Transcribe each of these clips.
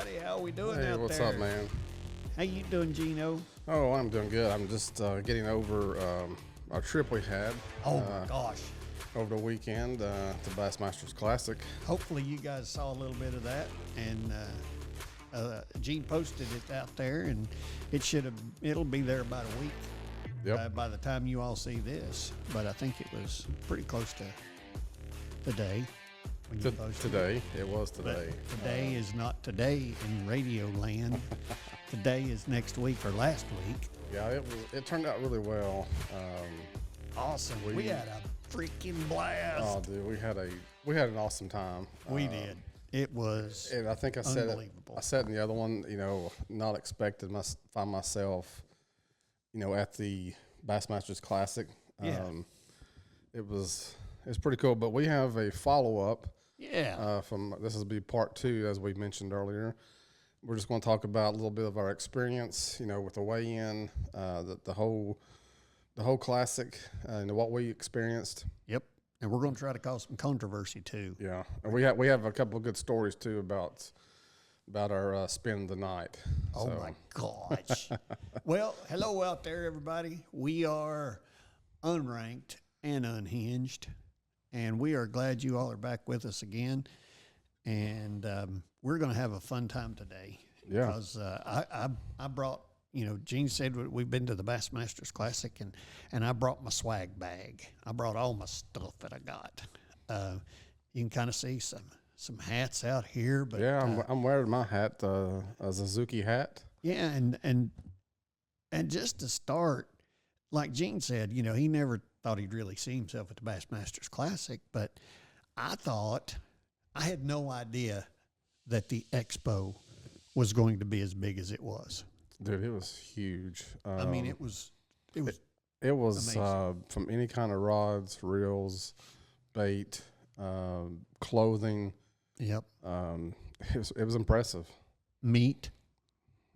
everybody. How we doing Hey, out what's there? up, man? How you doing, Gino? Oh, I'm doing good. I'm just getting over our trip we had Oh my gosh. over the weekend to Bassmaster Classic. Hopefully you guys saw a little bit of that, and Gene posted it out there, and it'll be there about a week. Yep. By the time you all see this, but I think it was pretty close to today when you posted Today. It was today. But today is not today in radio land. Today is next week or last week. Yeah, it turned out really well. Awesome. We had a freaking blast. Oh, dude, we had an awesome time. We did. It was And I think I said it. unbelievable. I said in the other one, not expected find myself, at the Bassmasters Classic. Yeah. It's pretty cool. But we have a follow up. Yeah. This will be part 2, as we mentioned earlier. We're just going to talk about a little bit of our experience, with the weigh-in, the whole classic, and what we experienced. Yep. And we're going to try to cause some controversy too. Yeah, and we have a couple of good stories too about our spend the night. Oh my gosh. Well, hello out there, everybody. We are unranked and unhinged, and we are glad you all are back with us again. And we're going to have a fun time today. Yeah. Because I brought, Gene said we've been to the Bassmasters Classic, and I brought my swag bag. I brought all my stuff that I got. You can kind of see some hats out here, but Yeah, I'm wearing my hat, a Suzuki hat. yeah, and just to start, like Gene said, he never thought he'd really see himself at the Bassmasters Classic, but I had no idea that the expo was going to be as big as it was. Dude, it was huge. I mean, it was from any kind of rods, reels, bait, clothing. Yep. It was impressive. Meat,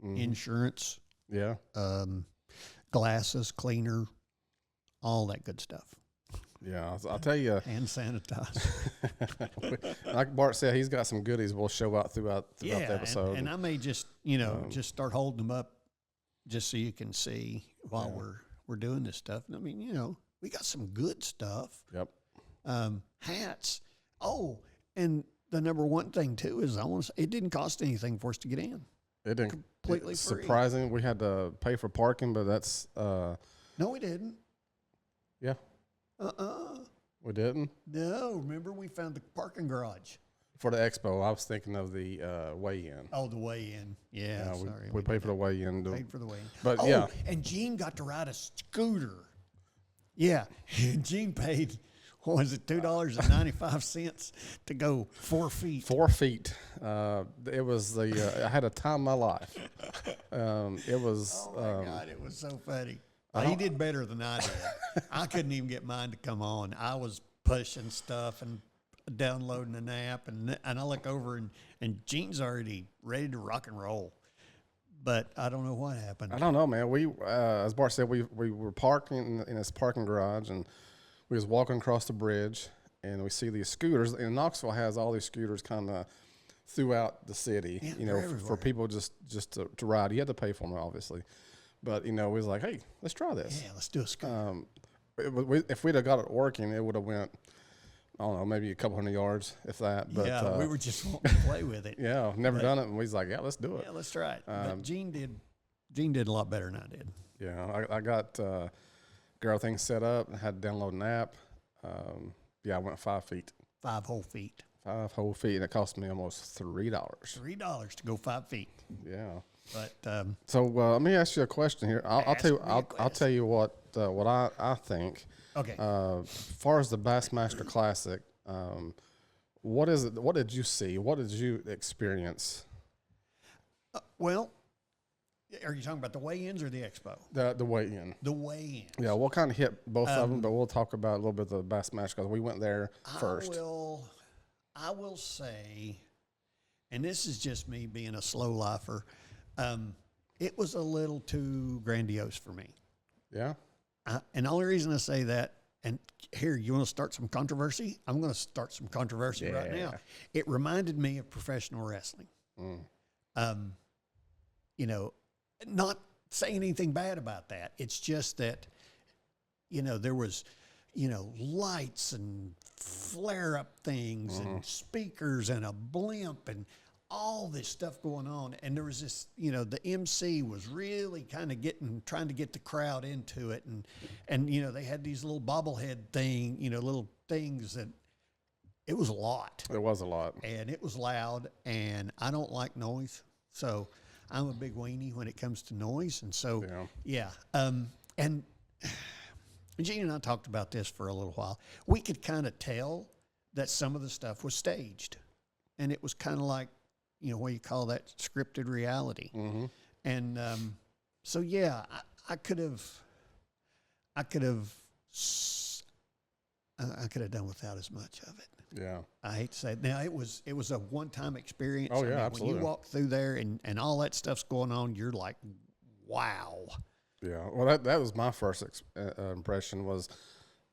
insurance, Yeah. glasses, cleaner, all that good stuff. Yeah, I'll tell you. Hand sanitizer. Like Bart said, he's got some goodies we'll show out throughout the episode. And I may just, just start holding them up just so you can see while we're doing this stuff. I mean, we got some good stuff. Yep. Hats. Oh, and the number one thing too is it didn't cost anything for us to get in. It didn't Completely free. Surprising. We had to pay for parking, but that's No, we didn't. yeah. We didn't. No, remember we found the parking garage. For the expo, I was thinking of the weigh-in. Oh, the weigh-in. Yeah, sorry. We paid for the weigh-in. Paid for the weigh-in. But yeah. And Gene got to ride a scooter. Yeah, Gene paid, what was it, $2.95 to go 4 feet. 4 feet. It was I had a time of my life. It was. Oh my God, it was so funny. He did better than I did. I couldn't even get mine to come on. I was pushing stuff and downloading an app, and I look over and Gene's already ready to rock and roll. But I don't know what happened. I don't know, man. We, as Bart said, we were parking in this parking garage, and we was walking across the bridge, and we see these scooters. And Knoxville has all these scooters kind of throughout the city, for people just to ride. You had to pay for them, obviously. But, we was like, hey, let's try this. Yeah, let's do a scooter. If we'd have got it working, it would have went, I don't know, maybe a couple hundred yards, if that. But, yeah, we were just wanting to play with it. Yeah, never done it. And we was like, yeah, let's do it. Yeah, let's try it. But Gene did a lot better than I did. Yeah, I got everything set up. I had to download an app. I went 5 feet. 5 whole feet. 5 whole feet, and it cost me almost $3. $3 to go 5 feet. Yeah. But so let me ask you a question here. I'll tell you what I think. Okay. As far as the Bassmaster Classic, what is it? What did you see? What did you experience? Well, are you talking about the weigh-ins or the expo? The weigh-in. The weigh-ins. Yeah, we'll kind of hit both of them, but we'll talk about a little bit of the Bassmaster because we went there first. I will say, and this is just me being a slow lifer, it was a little too grandiose for me. Yeah. And the only reason I say that, and here, you want to start some controversy? I'm going to start some controversy right now. It reminded me of professional wrestling. You know, not saying anything bad about that. It's just that, there was, lights and flare up things and speakers and a blimp and all this stuff going on. And there was this, the MC was really kind of trying to get the crowd into it. And they had these little bobblehead little things that it was a lot. It was a lot. And it was loud, and I don't like noise. So I'm a big weenie when it comes to noise. And so, and Gene and I talked about this for a little while. We could kind of tell that some of the stuff was staged. And it was kind of like, what you call that, scripted reality. Mm-hmm. And so, yeah, I could have done without as much of it. Yeah. I hate to say it. Now, it was a one-time experience. Oh, yeah, absolutely. When you walk through there and all that stuff's going on, you're like, wow. Yeah. Well, that was my first impression was,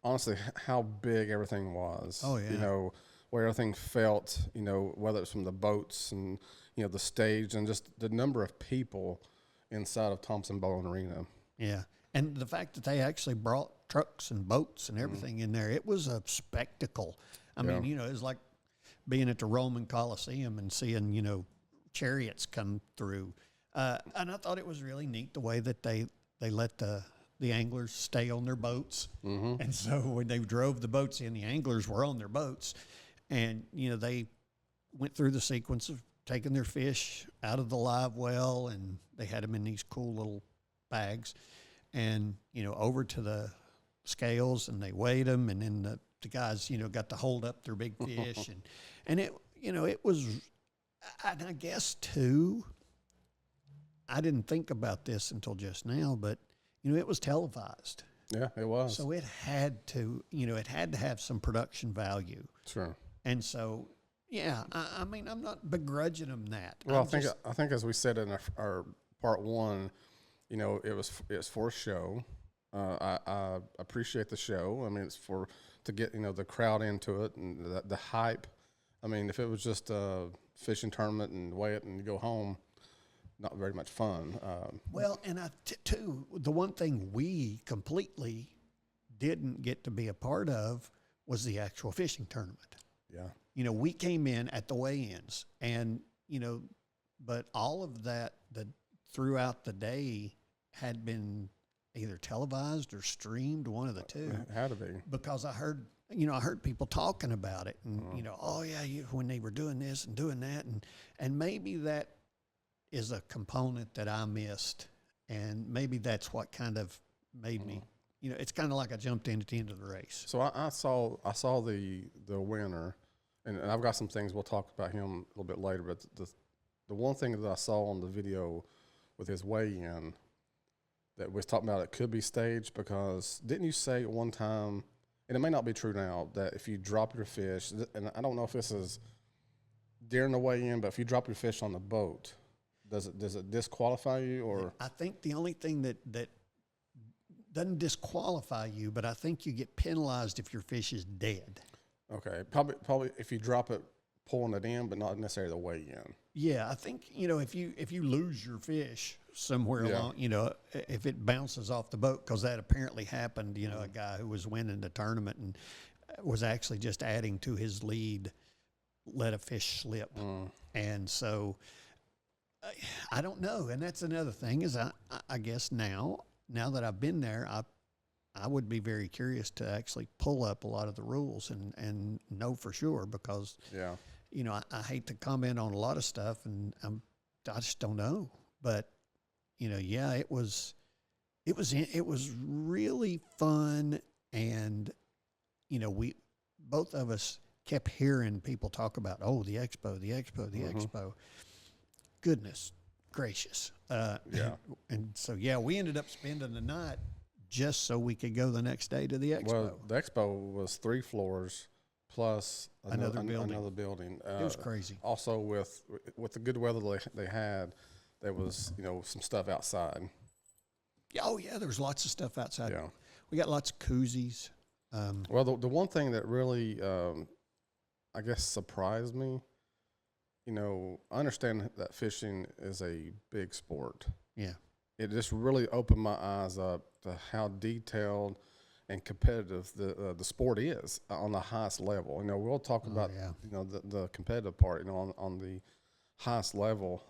honestly, how big everything was. Oh, yeah. Where everything felt, whether it's from the boats and, the stage and just the number of people inside of Thompson Bowling Arena. Yeah. And the fact that they actually brought trucks and boats and everything in there, it was a spectacle. I mean, it was like being at the Roman Coliseum and seeing, chariots come through. And I thought it was really neat the way that they let the anglers stay on their boats. Mm-hmm. And so when they drove the boats in, the anglers were on their boats. And, they went through the sequence of taking their fish out of the live well, and they had them in these cool little bags. And, over to the scales, and they weighed them, and then the guys, got to hold up their big fish. and it, it was, and I guess, too, I didn't think about this until just now, but, it was televised. Yeah, it was. So it had to, have some production value. Sure. And so, yeah, I mean, I'm not begrudging them that. Well, I think as we said in our part one, it was for a show. I appreciate the show. I mean, it's to get the crowd into it and the hype. I mean, if it was just a fishing tournament and weigh it and you go home, not very much fun. Well, and too, the one thing we completely didn't get to be a part of was the actual fishing tournament. Yeah. We came in at the weigh-ins, and but all of that throughout the day had been either televised or streamed, one of the two. It had to be. Because I heard people talking about it, and oh yeah, when they were doing this and doing that, and maybe that is a component that I missed, and maybe that's what kind of made me. It's kind of like I jumped in at the end of the race. So I saw the winner, and I've got some things we'll talk about him a little bit later. But the one thing that I saw on the video with his weigh-in that was talking about, it could be staged, because didn't you say at one time, and it may not be true now, that if you drop your fish, and I don't know if this is during the weigh-in, but if you drop your fish on the boat, does it disqualify you? Or I think the only thing that doesn't disqualify you, but I think you get penalized if your fish is dead. Okay, probably if you drop it pulling it in, but not necessarily the weigh-in. Yeah, I think if you lose your fish somewhere along, if it bounces off the boat, because that apparently happened. A guy who was winning the tournament and was actually just adding to his lead, let a fish slip, and so I don't know. And that's another thing is I guess now that I've been there, I would be very curious to actually pull up a lot of the rules and know for sure, because I hate to comment on a lot of stuff, and I just don't know. But it was really fun, and we both of us kept hearing people talk about the expo. Goodness gracious. And so, we ended up spending the night just so we could go the next day to the expo. Well, the expo was 3 floors plus another building. It was crazy. Also, with the good weather they had, there was some stuff outside. Oh yeah, there was lots of stuff outside. Yeah, we got lots of koozies. Well, the one thing that really, I guess, surprised me, I understand that fishing is a big sport. Yeah. It just really opened my eyes up to how detailed and competitive the sport is on the highest level. We'll talk about yeah. The competitive part. On the highest level.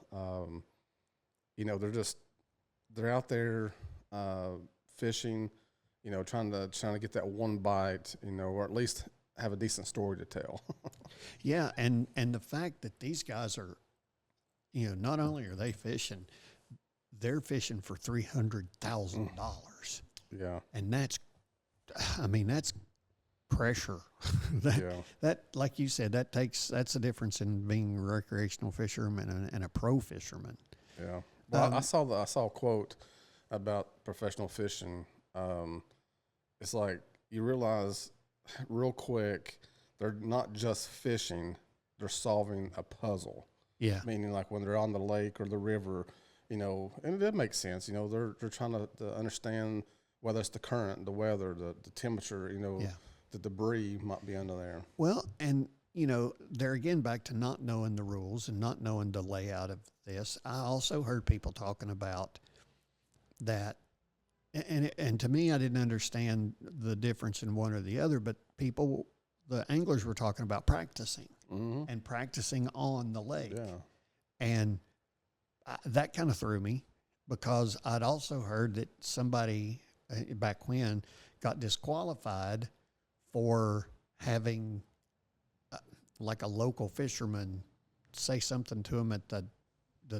They're out there fishing. Trying to get that one bite. Or at least have a decent story to tell. Yeah, and the fact that these guys are, not only are they fishing, they're fishing for $300,000. Yeah. And that's pressure. That, like you said, that's the difference in being a recreational fisherman and a pro fisherman. Yeah. Well, I saw a quote about professional fishing. It's like you realize real quick they're not just fishing; they're solving a puzzle. Yeah. Meaning, like when they're on the lake or the river, and it makes sense. They're trying to understand whether it's the current, the weather, the temperature. The debris might be under there. Well, and they're again back to not knowing the rules and not knowing the layout of this. I also heard people talking about that, and to me, I didn't understand the difference in one or the other. But the anglers were talking about practicing and practicing on the lake, and that kind of threw me because I'd also heard that somebody back when got disqualified for having like a local fisherman say something to him at the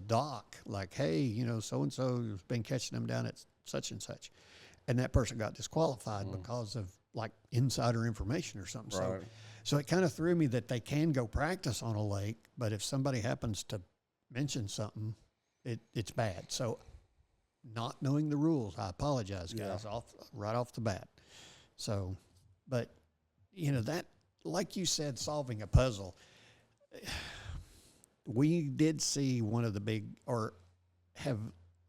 dock, like, hey, so-and-so has been catching them down at such and such. And that person got disqualified because of like insider information or something. Right. So it kind of threw me that they can go practice on a lake, but if somebody happens to mention something, it's bad. So not knowing the rules, I apologize, guys, right off the bat. So, but that, like you said, solving a puzzle, we did see one of the big, or have,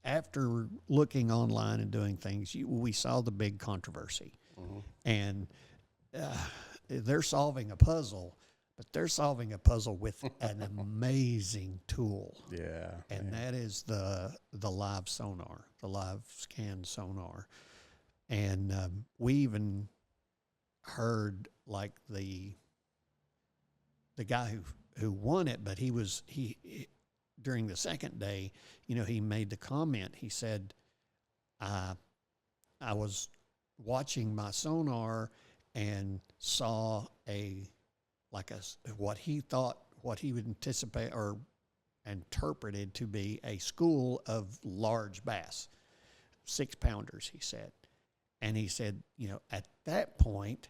after looking online and doing things, we saw the big controversy. And they're solving a puzzle, but they're solving a puzzle with an amazing tool. Yeah. And that is the live sonar, the live scan sonar. And we even heard like the guy who won it, but he during the second day, he made the comment. He said, I was watching my sonar and saw what he would anticipate or interpreted to be a school of large bass, 6-pounders, he said. And he said, at that point,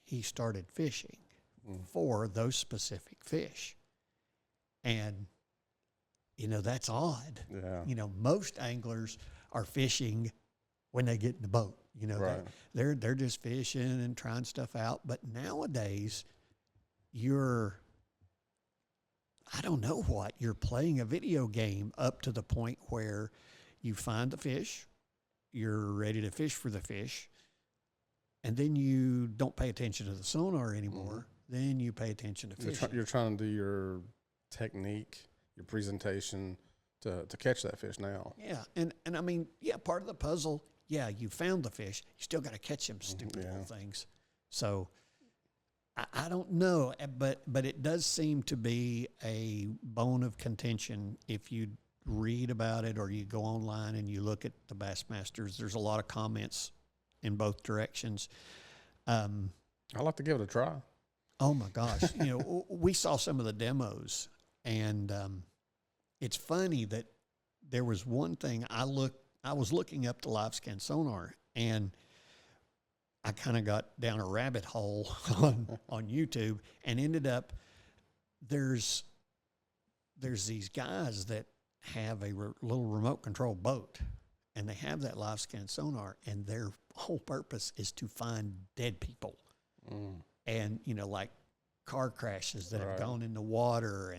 he started fishing for those specific fish. And, that's odd. Yeah. Most anglers are fishing when they get in the boat. Right. They're just fishing and trying stuff out. But nowadays, you're playing a video game up to the point where you find the fish, you're ready to fish for the fish, and then you don't pay attention to the sonar anymore. Then you pay attention to fishing. You're trying to do your technique, your presentation to catch that fish now. Yeah, and I mean, part of the puzzle, you found the fish. You still got to catch them stupid little things. So I don't know, but it does seem to be a bone of contention if you read about it or you go online and you look at the Bassmasters. There's a lot of comments in both directions. I'd like to give it a try. Oh my gosh. We saw some of the demos, and it's funny that there was one thing I was looking up the live scan sonar, and I kind of got down a rabbit hole on YouTube and ended up there's these guys that have a little remote control boat, and they have that live scan sonar, and their whole purpose is to find dead people. And like car crashes that have gone in the water,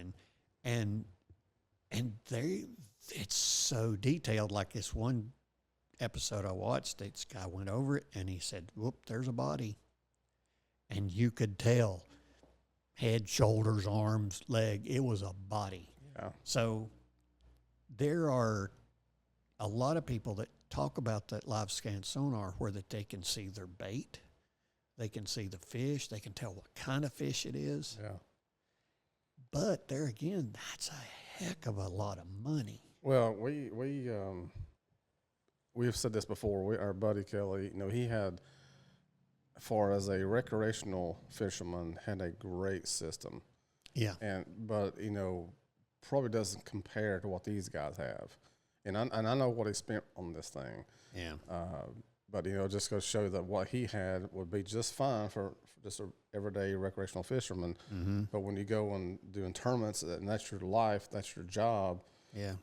and it's so detailed. Like this one episode I watched, this guy went over it and he said, "Whoop, there's a body," and you could tell head, shoulders, arms, leg. It was a body. Yeah. So there are a lot of people that talk about that live scan sonar where that they can see their bait, they can see the fish, they can tell what kind of fish it is. Yeah. But there again, that's a heck of a lot of money. Well, we have said this before. Our buddy Kelly, he had, as far as a recreational fisherman, had a great system. Yeah. But probably doesn't compare to what these guys have. And I know what he spent on this thing. Yeah. But just go show that what he had would be just fine for just an everyday recreational fisherman. Mm-hmm. But when you go and doing tournaments, and that's your life, that's your job. Yeah.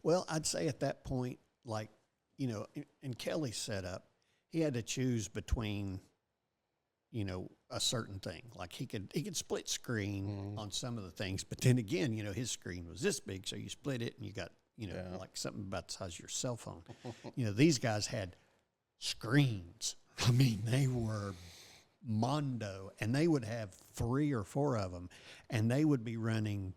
Well, I'd say at that point, like, in Kelly's setup, he had to choose between, a certain thing. Like he could split screen on some of the things, but then again, his screen was this big, so you split it and you got, like something about the size of your cell phone. These guys had screens. I mean, they were mondo, and they would have 3 or 4 of them, and they would be running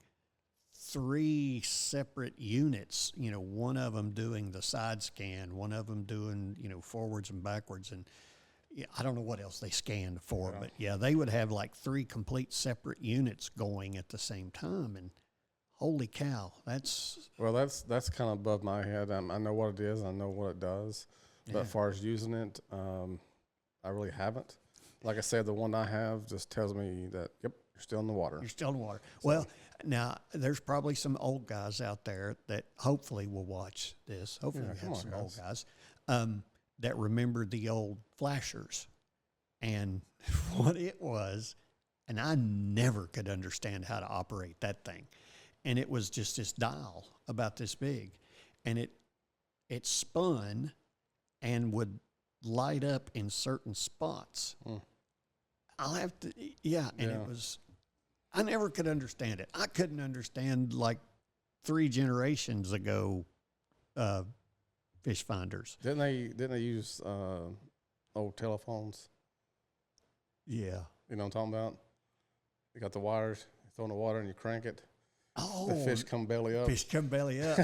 3 separate units, one of them doing the side scan, one of them doing, forwards and backwards. And I don't know what else they scanned for, but they would have like 3 complete separate units going at the same time. And holy cow, that's kind of above my head. I know what it is. I know what it does. But as far as using it, I really haven't. Like I said, the one I have just tells me that, yep, you're still in the water. You're still in the water. So, well, now, there's probably some old guys out there that hopefully will watch this. Hopefully we have some old guys that remember the old flashers and what it was. And I never could understand how to operate that thing. And it was just this dial about this big. And it spun and would light up in certain spots. I'll have to, it was... I never could understand it. I couldn't understand, like, 3 generations ago, fish finders. Didn't they use old telephones? Yeah. You know what I'm talking about? You got the wires, you throw in the water and you crank it. Oh. The fish come belly up. Fish come belly up.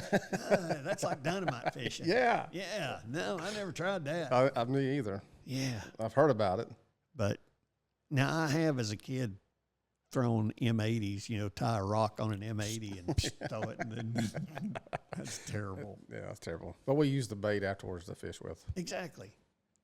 That's like dynamite fishing. Yeah. Yeah. No, I never tried that. I me either. Yeah. I've heard about it. But now I have, as a kid, thrown M80s, tie a rock on an M80 and throw it, and then that's terrible. Yeah, that's terrible. But we use the bait afterwards to fish with. Exactly.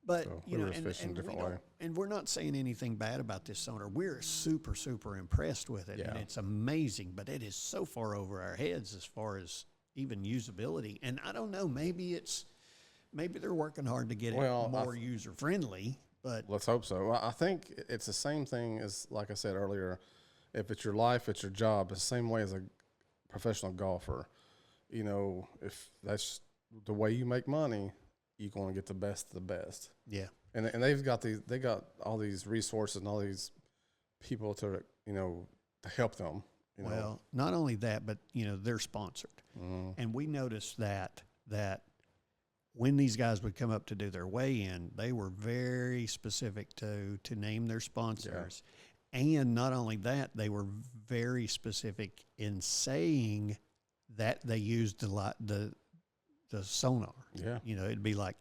But, so we were fishing a different way. And we're not saying anything bad about this sonar. We're super, super impressed with it, and it's amazing, but it is so far over our heads as far as even usability. And I don't know, maybe they're working hard to get it more user-friendly. But let's hope so. I think it's the same thing as, like I said earlier, if it's your life, it's your job. It's the same way as a professional golfer. If that's the way you make money, you're going to get the best of the best. Yeah. And they got all these resources and all these people to help them. Well, not only that, but they're sponsored, and we noticed that when these guys would come up to do their weigh-in, they were very specific to name their sponsors. Yeah. And not only that, they were very specific in saying that they used the sonar. Yeah. It'd be like,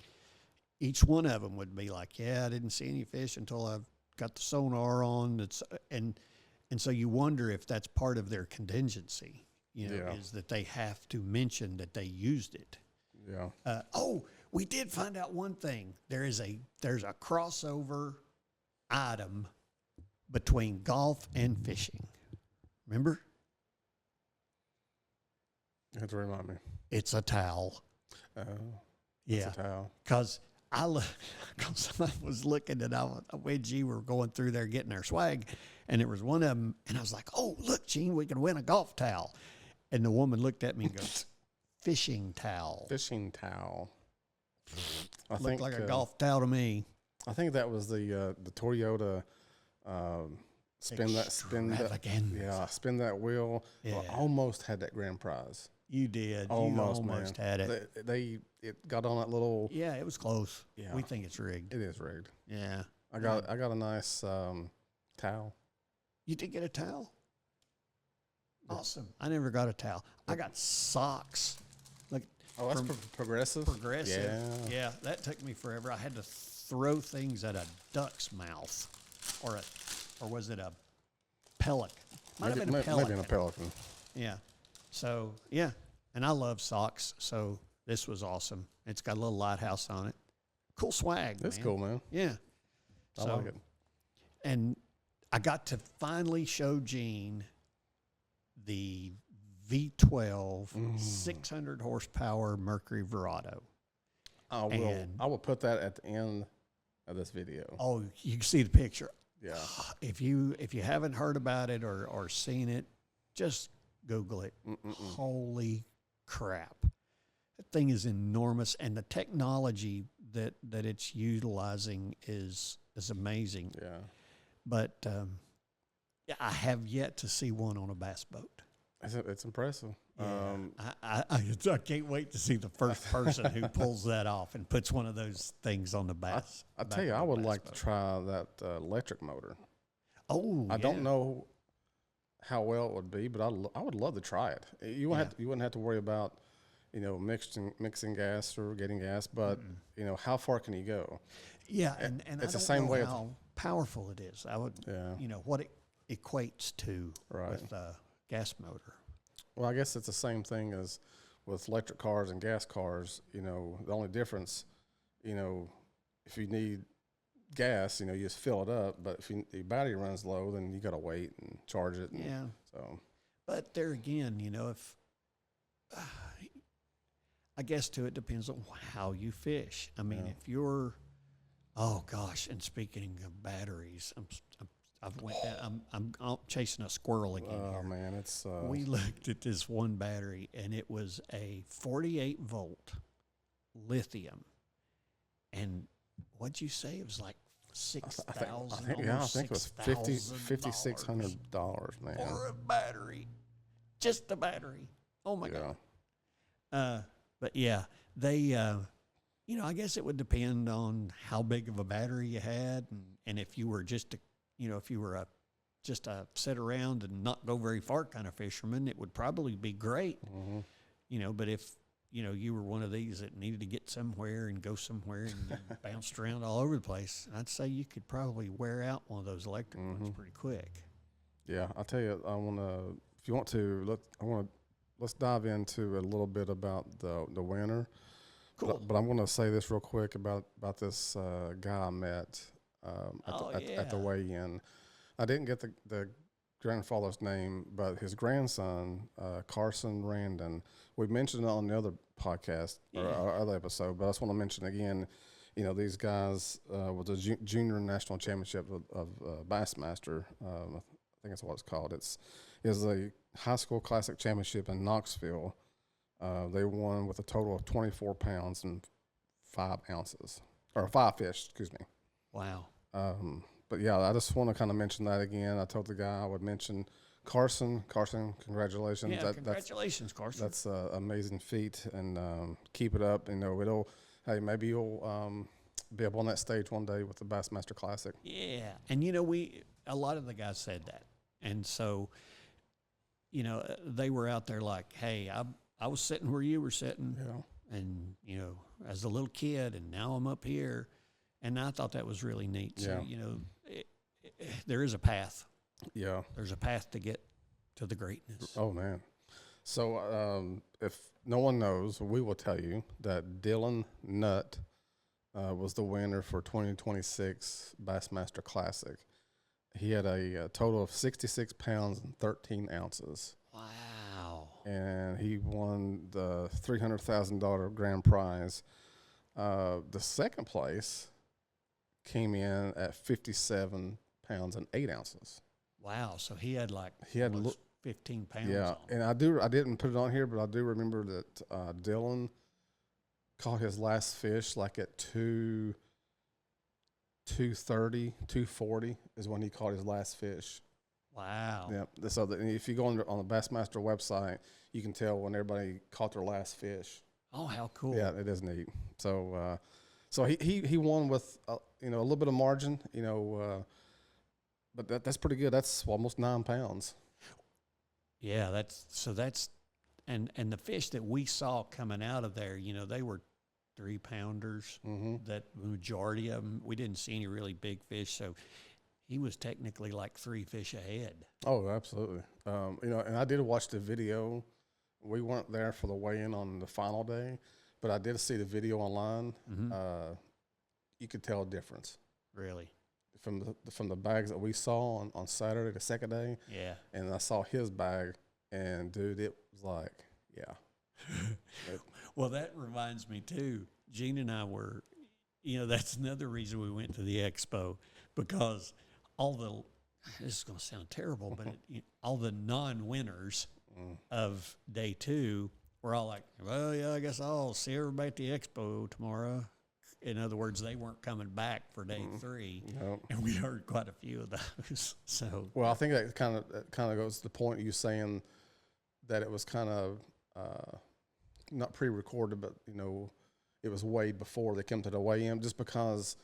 each one of them would be like, I didn't see any fish until I've got the sonar on. And so you wonder if that's part of their contingency, is that they have to mention that they used it. Yeah. We did find out one thing. There's a crossover item between golf and fishing. Remember? You have to remind me. It's a towel. Oh. Yeah. It's a towel. Because I was looking at when G were going through there getting our swag, and there was one of them, and I was like, "Oh, look, Gene, we can win a golf towel." And the woman looked at me and goes, "Fishing towel." Fishing towel. Looked like a golf towel to me. I think that was the Toyota spin that wheel. Yeah. Well, I almost had that grand prize. You did. Almost, you almost had it. It got on that little. Yeah, it was close. Yeah. We think it's rigged. It is rigged. Yeah. I got a nice towel. You did get a towel? Awesome. I never got a towel. I got socks. Like Oh, that's progressive. Progressive. Yeah. Yeah, that took me forever. I had to throw things at a duck's mouth, or was it a pelican? Might have been a pelican. Maybe a pelican. Yeah. So yeah, and I love socks. So this was awesome. It's got a little lighthouse on it. Cool swag. That's man. cool, man. Yeah. I like it. And I got to finally show Gene the V12 600 horsepower Mercury Verado. I will put that at the end of this video. Oh, you can see the picture. Yeah. If you haven't heard about it or seen it, just Google it. Holy crap. That thing is enormous, and the technology that it's utilizing is amazing. Yeah. But I have yet to see one on a bass boat. It's impressive. Yeah. I can't wait to see the first person who pulls that off and puts one of those things on the bass. I tell you, I would like to try that electric motor. Oh, I don't know how well it would be, but I would love to try it. You wouldn't have to worry about, mixing gas or getting gas, but how far can you go? Yeah, and it's I the don't same know way how powerful it is. I would, what it equates to with a gas motor. Well, I guess it's the same thing as with electric cars and gas cars. The only difference, if you need gas, you just fill it up. But if your battery runs low, then you got to wait and charge it. And so, but there again, if I guess too, it depends on how you fish. I mean, if you're, oh gosh, and speaking of batteries, I'm chasing a squirrel again. Oh here. Man, it's we looked at this one battery, and it was a 48 volt lithium, and what'd you say? It was like $6,000. I think it was $5,600, man, for a battery, just a battery. Oh my god. But yeah, they, I guess it would depend on how big of a battery you had, and if you were just if you were just a sit around and not go very far kind of fisherman, it would probably be great. But if you were one of these that needed to get somewhere and go somewhere and bounced around all over the place, I'd say you could probably wear out one of those electric ones pretty quick. Yeah, I'll tell you, if you want to, let's dive into a little bit about the winner. Cool. But I'm going to say this real quick about this guy I met at the weigh-in. I didn't get the grandfather's name, but his grandson, Carson Randon, we mentioned it on the other podcast or our other episode, but I just want to mention again, these guys with the junior national championship of Bassmaster, I think that's what it's called. It's a high school classic championship in Knoxville. They won with a total of 24 pounds and 5 ounces, or 5 fish, excuse me. Wow. But yeah, I just want to kind of mention that again. I told the guy I would mention Carson. Carson, congratulations. Yeah, congratulations, Carson. That's an amazing feat, and keep it up. Maybe you'll be up on that stage one day with the Bassmaster Classic. Yeah, and a lot of the guys said that, and so they were out there like, hey, I was sitting where you were sitting, and as a little kid, and now I'm up here, and I thought that was really neat. So there is a path. Yeah, there's a path to get to the greatness. Oh man. So if no one knows, we will tell you that Dylan Nutt was the winner for 2026 Bassmaster Classic. He had a total of 66 pounds and 13 ounces. Wow. And he won the $300,000 grand prize. The second place came in at 57 pounds and 8 ounces. Wow. So he had 15 pounds. Yeah. On. And I didn't put it on here, but I do remember that Dylan caught his last fish like at 2:30, 2:40 is when he caught his last fish. Wow. Yeah. So if you go on the Bassmaster website, you can tell when everybody caught their last fish. Oh, how cool. Yeah, it is neat. So he won with a little bit of margin. but that's pretty good. That's almost 9 pounds. Yeah, and the fish that we saw coming out of there, they were 3-pounders. Mm-hmm. That majority of them, we didn't see any really big fish, so he was technically like 3 fish ahead. Oh, absolutely. And I did watch the video. We weren't there for the weigh-in on the final day, but I did see the video online. Mm-hmm. You could tell a difference. Really? From the bags that we saw on Saturday, the second day. Yeah. And I saw his bag, and dude, it was like, yeah. Well, that reminds me too. Gene and I were, that's another reason we went to the expo, because this is going to sound terrible, but all the non-winners of day 2 were all like, well, yeah, I guess I'll see everybody at the expo tomorrow. In other words, they weren't coming back for day 3, Nope. and we heard quite a few of those. So, well, I think that kind of goes to the point of you saying that it was kind of not pre-recorded, but it was way before they come to the weigh-in, just because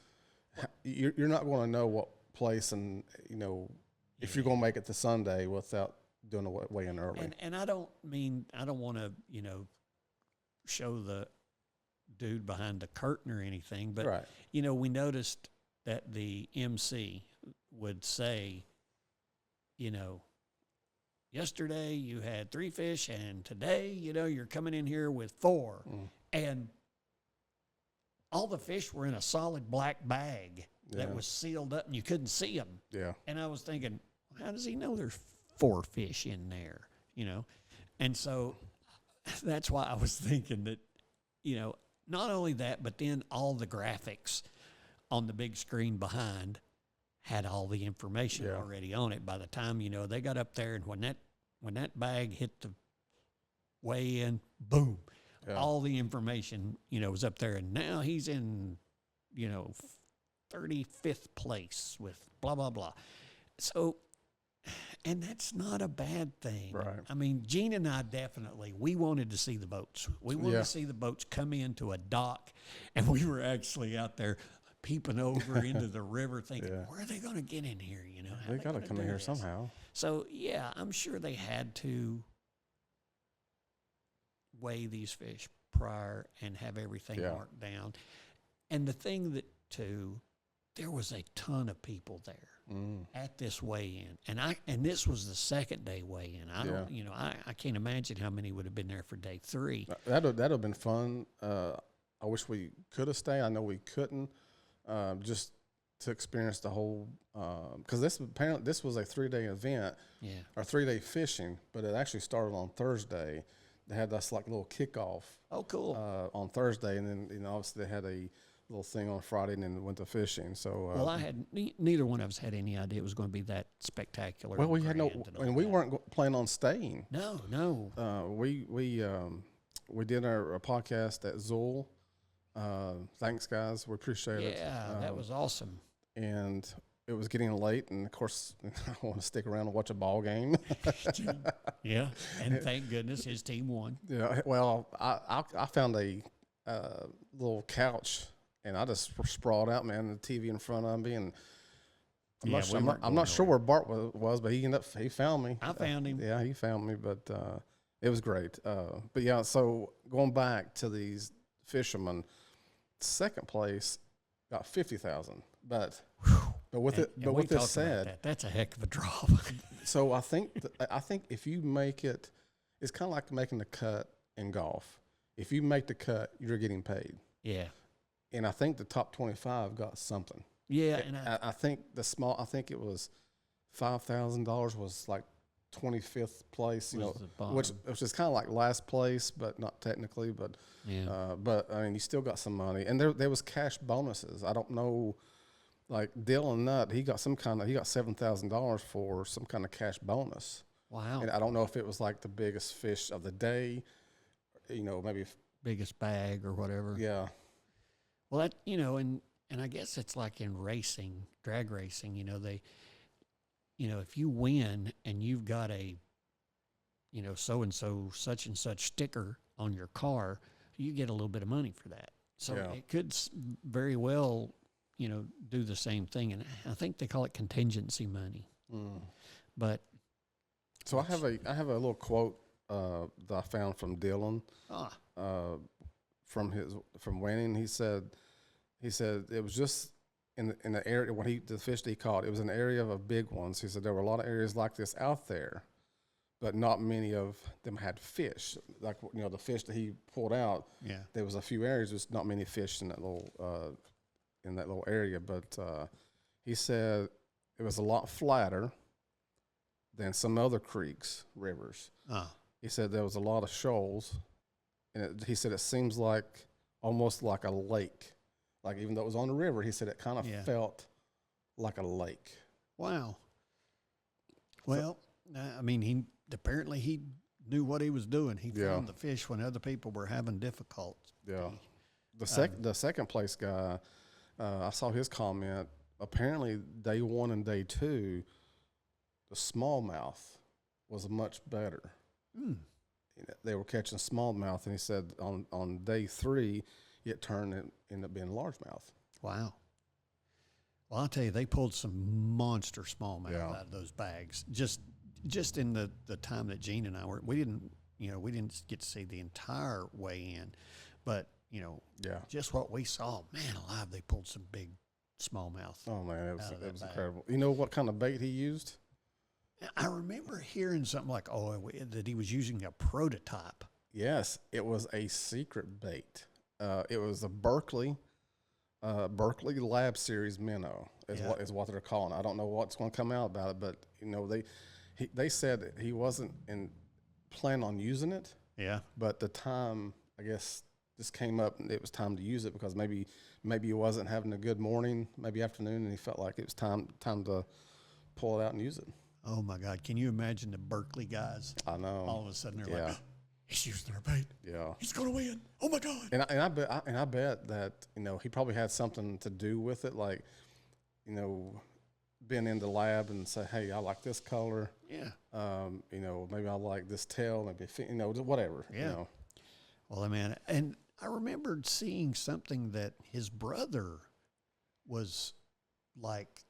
you're not going to know what place and if you're going to make it to Sunday without doing a weigh-in early. And I don't want to show the dude behind the curtain or anything, but right. We noticed that the MC would say, yesterday you had 3 fish, and today you're coming in here with 4, and all the fish were in a solid black bag that was sealed up, and you couldn't see them. Yeah. And I was thinking, how does he know there's 4 fish in there? And so that's why I was thinking that, not only that, but then all the graphics on the big screen behind had all the information already on it. By the time, they got up there, and when that bag hit the weigh-in, boom, all the information, was up there. And now he's in, 35th place with blah, blah, blah. So, and that's not a bad thing. Right. I mean, Gene and I we wanted to see the boats. We wanted to see the boats come into a dock, and we were actually out there peeping over into the river thinking, where are they going to get in here? They got to come in here somehow. So, yeah, I'm sure they had to weigh these fish prior and have everything marked down. And the thing that, too, there was a ton of people there at this weigh-in, and this was the second day weigh-in. I can't imagine how many would have been there for day 3. That'd have been fun. I wish we could have stayed. I know we couldn't, just to experience the whole. Because this was a 3-day event, or 3-day fishing, but it actually started on Thursday. They had this like little kickoff. Oh, cool. On Thursday, and then obviously they had a little thing on Friday, and then went to fishing. So I had neither one of us had any idea it was going to be that spectacular. Well, we had no, and we weren't planning on staying. No. We did our podcast at Zool. Thanks, guys. We appreciate it. Yeah, that was awesome. And it was getting late, and of course, I want to stick around and watch a ball game. Yeah, and thank goodness his team won. Yeah. Well, I found a little couch. And I just sprawled out, man, the TV in front of me, and I'm not sure where Bart was, but he found me. I found him. Yeah, he found me, but it was great. But yeah, so going back to these fishermen, second place got 50,000, but with this said, that's a heck of a drop. So I think if you make it, it's kind of like making the cut in golf. If you make the cut, you're getting paid. Yeah. And I think the top 25 got something. Yeah, and I think I think it was $5,000 was like 25th place, which is kind of like last place, but not technically. But but I mean, you still got some money, and there was cash bonuses. I don't know, like Dylan Nutt, he got $7,000 for some kind of cash bonus. Wow! And I don't know if it was like the biggest fish of the day, maybe biggest bag or whatever. Yeah. Well, that and I guess it's like in racing, drag racing. They, if you win and you've got a, so and so such and such sticker on your car, you get a little bit of money for that. So it could very well, do the same thing. And I think they call it contingency money. Mm. But So I have a little quote that I found from Dylan from winning. He said it was just in the area when the fish that he caught. It was an area of big ones. He said there were a lot of areas like this out there, but not many of them had fish. Like the fish that he pulled out. Yeah, there was a few areas, just not many fish in that little area. But he said it was a lot flatter than some other creeks, rivers. He said there was a lot of shoals, and he said it seems like almost like a lake. Like even though it was on the river, he said it kind of felt like a lake. Wow. Well, I mean, he knew what he was doing. He found the fish when other people were having difficulty. Yeah. The second place guy, I saw his comment. Apparently, day 1 and day 2, the smallmouth was much better. They were catching smallmouth, and he said on day 3, it ended up being largemouth. Wow. Well, I'll tell you, they pulled some monster smallmouth out of those bags. Just in the time that Gene and I were, we didn't get to see the entire way in, but just what we saw, man alive, they pulled some big smallmouth. Oh man, it was incredible. You know what kind of bait he used? I remember hearing something like, that he was using a prototype. Yes, it was a secret bait. It was a Berkeley Lab Series minnow is what they're calling it. I don't know what's going to come out about it, but they said he wasn't plan on using it. Yeah. But the time, I guess, just came up and it was time to use it because maybe he wasn't having a good morning, maybe afternoon, and he felt like it was time to pull it out and use it. Oh my God! Can you imagine the Berkeley guys? I know. All of a sudden they're like, he's using our bait. Yeah. He's going to win. Oh my God. And I bet that, he probably had something to do with it. Like, being in the lab and say, hey, I like this color. Yeah. Maybe I like this tail, maybe, whatever. Yeah. Well, man, and I remembered seeing something that his brother was like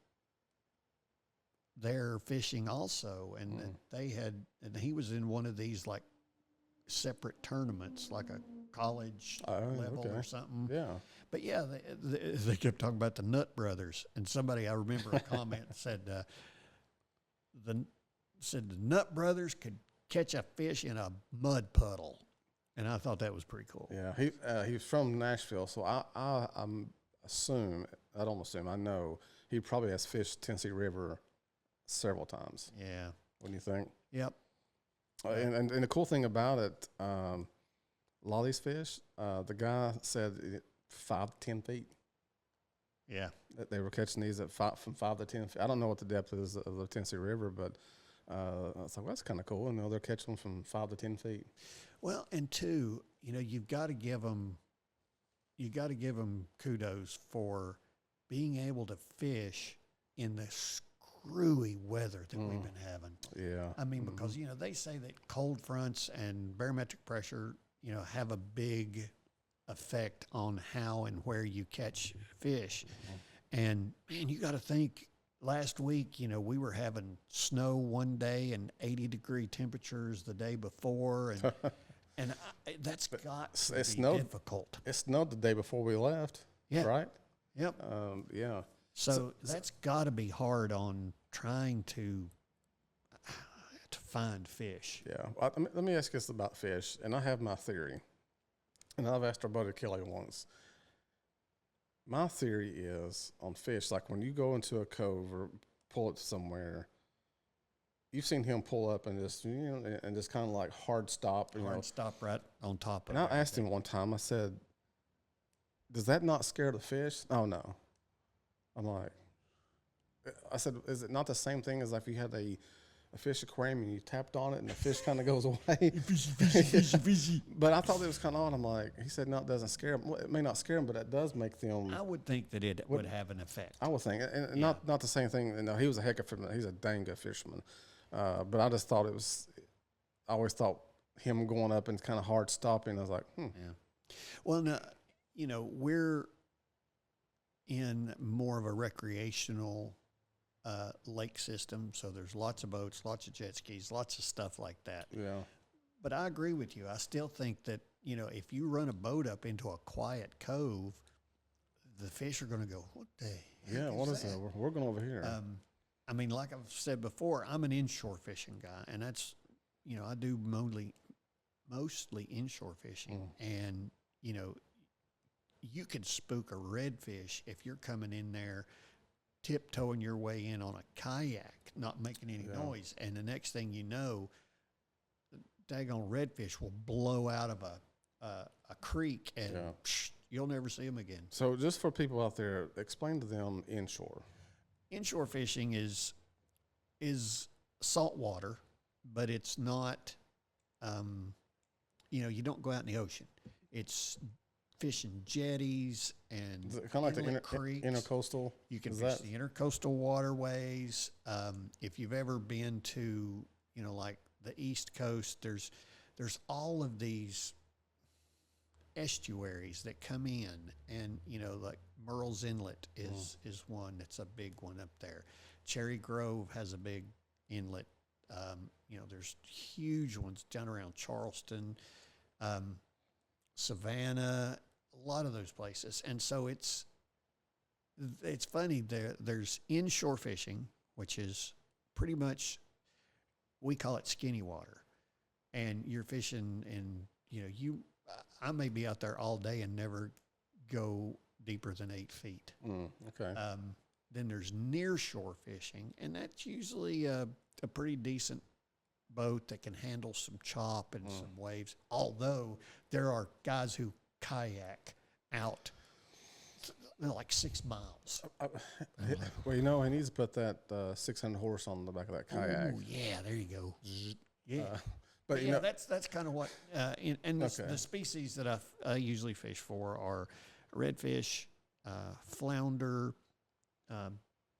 there fishing also. And and he was in one of these like separate tournaments, like a college level or something. Yeah. But yeah, they kept talking about the Nut Brothers, and somebody, I remember a comment said the Nut Brothers could catch a fish in a mud puddle, and I thought that was pretty cool. Yeah, he's from Nashville, so I know he probably has fished Tennessee River several times. Yeah. What do you think? Yep. And the cool thing about it, a lot of these fish, the guy said 5 to 10 feet. Yeah. They were catching these from 5 to 10 feet. I don't know what the depth is of the Tennessee River, but I was like, well, that's kind of cool. They're catching them from 5 to 10 feet. Well, and two, you've got to give them kudos for being able to fish in the screwy weather that we've been having. Yeah. I mean, because, they say that cold fronts and barometric pressure, have a big effect on how and where you catch fish. And, man, you got to think, last week, we were having snow one day and 80-degree temperatures the day before. And that's got to be difficult. It snowed the day before we left, right? Yep. Yeah. So that's got to be hard on trying to find fish. Yeah. Let me ask you this about fish, and I have my theory. And I've asked our buddy Kelly once. My theory is on fish, like when you go into a cove or pull it somewhere, you've seen him pull up and just kind of like hard stop. Stop right on top of it. And I asked him one time, I said, does that not scare the fish? Oh, no. I said, is it not the same thing as if you had a fish aquarium and you tapped on it and the fish kind of goes away? Fishy. But I thought it was kind of odd. I'm like, he said, no, it doesn't scare them. Well, it may not scare them, but it does make them. I would think that it would have an effect. I would think. And not the same thing. He was a heck of a fisherman. He's a dang good fisherman. But I just thought I always thought him going up and kind of hard stopping, I was like, Yeah. Well, no, we're in more of a recreational lake system. So there's lots of boats, lots of jet skis, lots of stuff like that. Yeah. But I agree with you. I still think that, you know, if you run a boat up into a quiet cove, the fish are going to go, what the heck What is that? that? We're going over here. I mean, like I've said before, I'm an inshore fishing guy, and that's, you know, I do mostly inshore fishing. And, you know, you can spook a redfish if you're coming in there tiptoeing your way in on a kayak, not making any noise. And the next thing you know, the daggone redfish will blow out of a creek, and you'll never see them again. So just for people out there, explain to them inshore. Inshore fishing is saltwater, but it's not, you know, you don't go out in the ocean. It's fishing jetties and kind of like the creeks. intercoastal. You can fish the intercoastal waterways. If you've ever been to, you know, like the East Coast, there's all of these estuaries that come in, and, you know, like Murrells Inlet is one that's a big one up there. Cherry Grove has a big inlet. You know, there's huge ones down around Charleston, Savannah, a lot of those places. And so it's funny, there's inshore fishing, which is pretty much, we call it skinny water. And you're fishing, and, you know, I may be out there all day and never go deeper than 8 feet. Okay. Then there's near shore fishing, and that's usually a pretty decent boat that can handle some chop and some waves. Although there are guys who kayak out like 6 miles. Well, you know, he needs to put that 600 horse on the back of that kayak. Ooh, yeah, there you go. Yeah. But yeah, that's kind of what, the species that I usually fish for are redfish, flounder,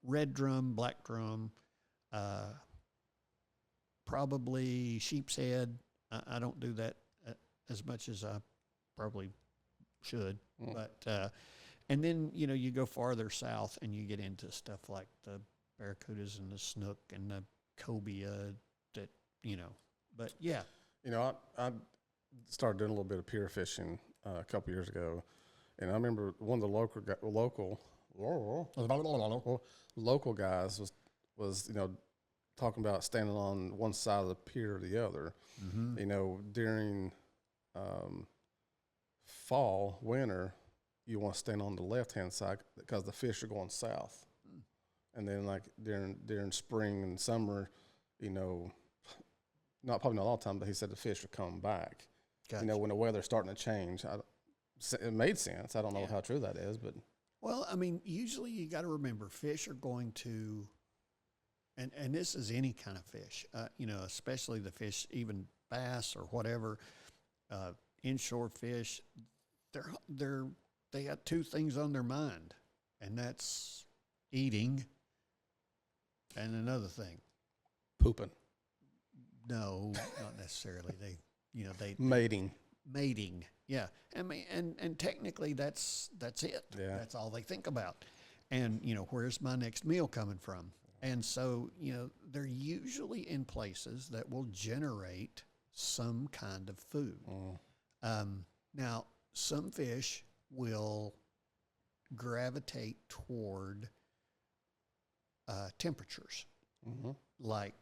red drum, black drum, probably sheep's head. I don't do that as much as I probably should, but and then, you know, you go farther south and you get into stuff like the barracudas and the snook and the cobia that, you know. But yeah, you know, I started doing a little bit of pier fishing a couple years ago, and I remember one of the local guys was you know, talking about standing on one side of the pier or the other. You know, during fall, winter, you want to stand on the left hand side because the fish are going south, and then like during spring and summer, you know. Probably not all the time, but he said the fish are coming back. Gotcha. You know, when the weather's starting to change. It made sense. I don't know how true that is, but. Well, I mean, usually you got to remember fish are going to, and this is any kind of fish, you know, especially the fish, even bass or whatever, inshore fish, they got 2 things on their mind, and that's eating and another thing. Pooping. No, not necessarily. Mating. Mating. Yeah. I mean, and technically that's it. Yeah. That's all they think about. And, you know, where's my next meal coming from? And so, you know, they're usually in places that will generate some kind of food. Now, some fish will gravitate toward temperatures. Like,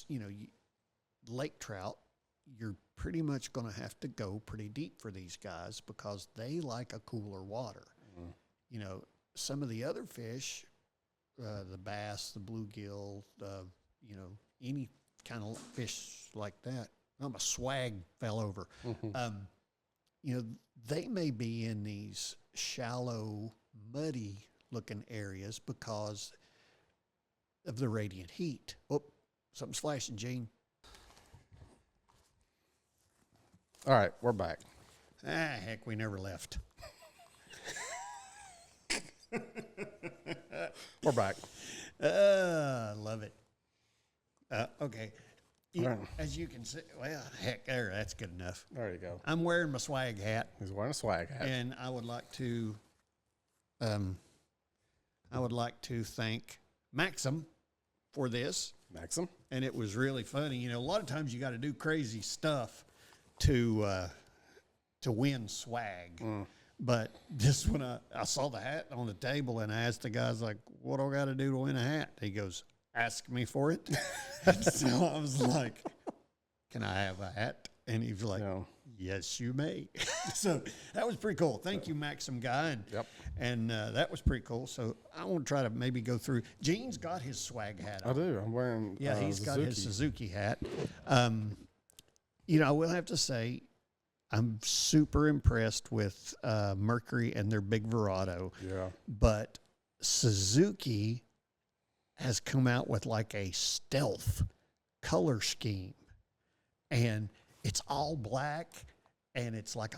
you know, lake trout, you're pretty much going to have to go pretty deep for these guys because they like a cooler water. You know, some of the other fish, the bass, the bluegill, you know, any kind of fish like that. My swag fell over. You know, they may be in these shallow, muddy-looking areas because of the radiant heat. Oh, something's flashing, Gene. All right, we're back. Heck, we never left. We're back. Love it. Okay. As you can see, well, heck, that's good enough. There you go. I'm wearing my swag hat. He's wearing a swag hat. And I would like to I would like to thank Maxim for this. Maxim. And it was really funny. You know, a lot of times you got to do crazy stuff to win swag. But this when I saw the hat on the table and I asked the guys, like, what do I got to do to win a hat? He goes, ask me for it. So I was like, can I have a hat? And he was like, yes, you may. So that was pretty cool. Thank you, Maxim guy. And that was pretty cool. So I want to try to maybe go through. Gene's got his swag hat on. I do. I'm wearing he's Suzuki. got his Suzuki hat. You know, I will have to say, I'm super impressed with Mercury and their big Verado. Yeah. But Suzuki has come out with like a stealth color scheme. And it's all black. And it's like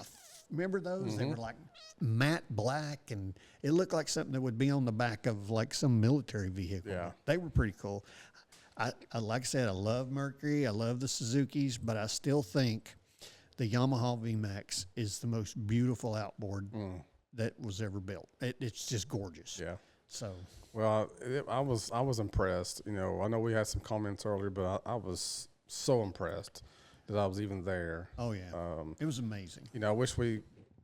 remember those? They were like matte black. And it looked like something that would be on the back of like some military vehicle. Yeah. They were pretty cool. I like I said, I love Mercury. I love the Suzukis. But I still think the Yamaha VMAX is the most beautiful outboard that was ever built. It's just gorgeous. Yeah. So. Well, I was impressed. You know, I know we had some comments earlier, but I was so impressed that I was even there. Oh yeah. It was amazing. You know,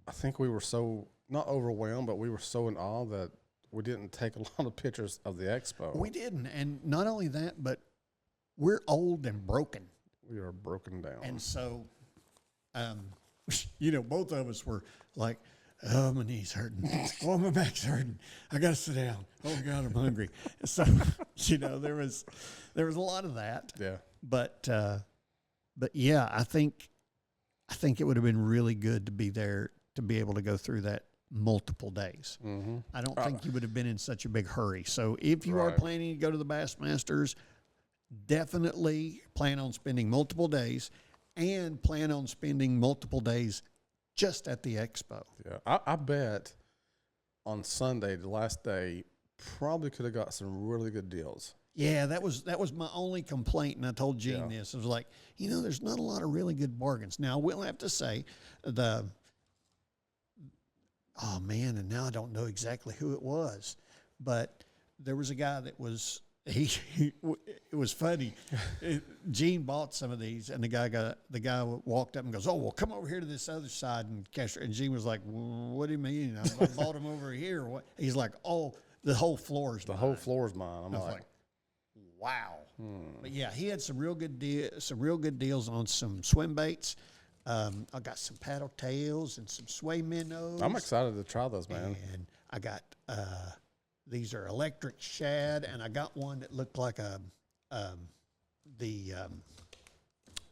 I think we were so not overwhelmed, but we were so in awe that we didn't take a lot of pictures of the expo. We didn't, and not only that, but we're old and broken. We are broken down. And so. You know, both of us were like, oh, my knee's hurting. Oh, my back's hurting. I got to sit down. Oh, God, I'm hungry. So, you know, there was a lot of that. Yeah. But yeah, I think it would have been really good to be there to be able to go through that multiple days. I don't think you would have been in such a big hurry. So if you are planning to go to the Bassmasters, definitely plan on spending multiple days. And plan on spending multiple days just at the expo. Yeah, I bet on Sunday, the last day, probably could have got some really good deals. Yeah, that was my only complaint, and I told Gene this. It was like, you know, there's not a lot of really good bargains. Now, I will have to say, and now I don't know exactly who it was, but there was a guy that was, it was funny. Gene bought some of these, and the guy walked up and goes, "Oh, well, come over here to this other side and cash." And Gene was like, "What do you mean? I bought them over here." What? He's like, "Oh, the whole floor is mine." Whole floor is mine. I'm like, "Wow!" But yeah, he had some real good deals on some swim baits. I got some paddle tails and some sway minnows. I'm excited to try those, man. And I got. These are electric shad, and I got one that looked like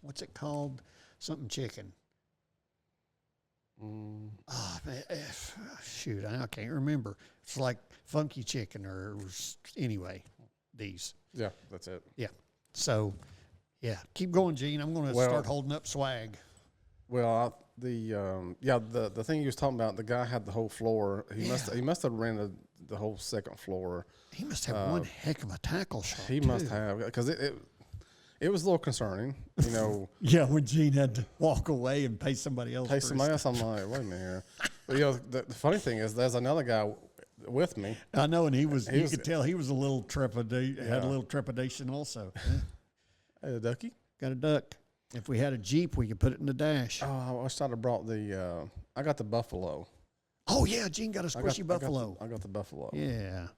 what's it called? Something chicken. Oh, man, shoot, I can't remember. It's like funky chicken anyway, these. Yeah, that's it. Yeah. So, yeah, keep going, Gene. I'm going to start holding up swag. Well, the thing you was talking about, the guy had the whole floor. He must have rented the whole second floor. He must have one heck of a tackle shop. He must have, because it was a little concerning, you know. Yeah, when Gene had to walk away and pay somebody else. I'm like, wait a minute here. But you know, the funny thing is, there's another guy with me. I know, and you could tell he was a little trepidation. Had a little trepidation also. Hey, a ducky. Got a duck. If we had a Jeep, we could put it in the dash. Oh, I wish I'd have brought I got the buffalo. Oh, yeah, Gene got a squishy buffalo. I got the buffalo. Yeah.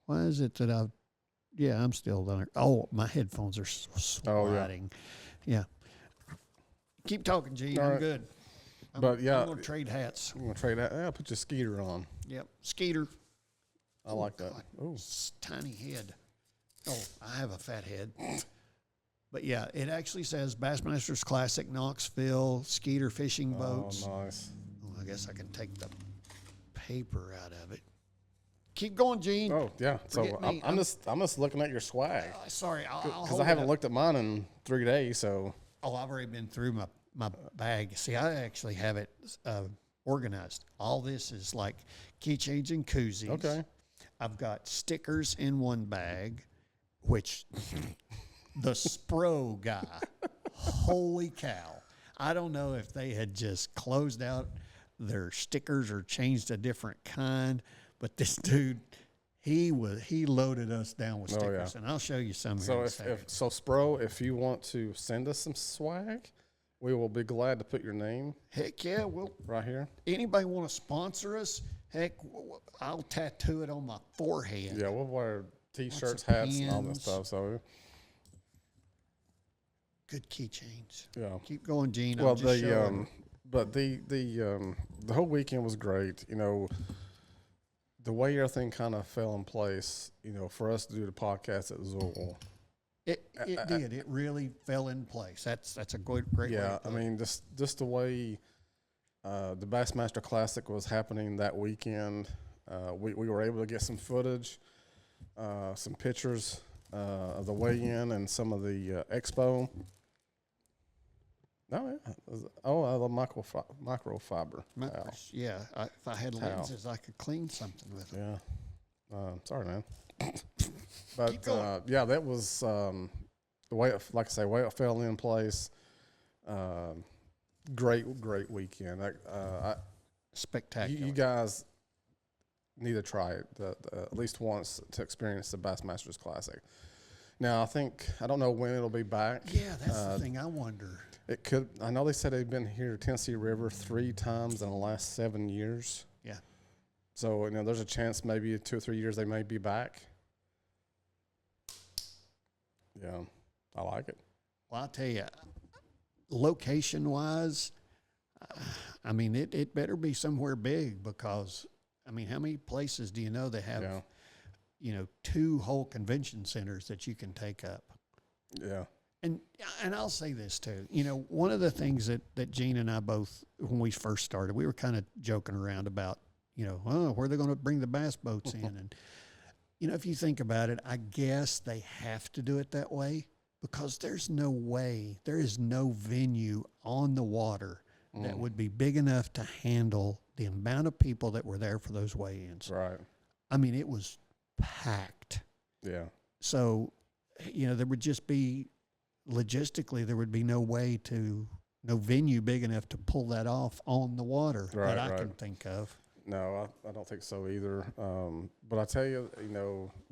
Why is it that I'm still down there. Oh, my headphones are sliding. Yeah. Keep talking, Gene. I'm good. I'm going to trade hats. I'm going to trade that. I'll put your Skeeter on. Yep. Skeeter. I like that. Oh, tiny head. Oh, I have a fat head. But yeah, it actually says Bassmaster Classic, Knoxville, Skeeter fishing boats. Oh, nice. Oh, I guess I can take the paper out of it. Keep going, Gene. Oh yeah. So I'm just looking at your swag. Sorry, because I haven't looked at mine in 3 days. So. Oh, I've already been through my bag. See, I actually have it organized. All this is like keychains and koozies. Okay. I've got stickers in one bag, which the Spro guy, holy cow. I don't know if they had just closed out their stickers or changed a different kind, but this dude, He loaded us down with Oh, stickers, yeah. and I'll show you some here So in a if second. Spro, if you want to send us some swag, we will be glad to put your name Heck yeah, right here. anybody want to sponsor us? Heck, I'll tattoo it on my forehead. Yeah, we'll wear T-shirts, of hats, and all that pins. stuff. So Good keychains. yeah. Keep going, Gene. Well, I'm just showing. but the whole weekend was great. You know, the way everything kind of fell in place. You know, for us to do the podcast at Zool. It did. It really fell in place. That's a great way. Yeah, to I put it. mean, just the way the Bassmaster Classic was happening that weekend. We were able to get some footage, some pictures of the weigh-in and some of the expo. No, yeah. The microfiber. towel. Yeah, if I had Towel. lenses, I could clean something with them. Yeah. Sorry, man. But going. yeah, that was the way it, like I say, way it fell in place. Great weekend. Spectacular. You guys need to try it at least once to experience the Bassmasters Classic. Now, I don't know when it'll be back. Yeah, that's the thing I wonder. It could. I know they said they've been here to Tennessee River 3 times in the last 7 years. Yeah. So, there's a chance maybe in 2 or 3 years they may be back. Yeah, I like it. Well, I'll tell you, location-wise, I mean, it better be somewhere big because, I mean, how many places do you know that have, 2 whole convention centers that you can take up? Yeah. And I'll say this too. One of the things that Gene and I both, when we first started, we were kind of joking around about, where are they going to bring the bass boats in? And, if you think about it, I guess they have to do it that way because there is no venue on the water that would be big enough to handle the amount of people that were there for those weigh-ins. Right. I mean, it was packed. Yeah. So, there would just be, logistically, there would be no venue big enough to pull that off on the water that I can think of. No, I don't think so either. But I tell you,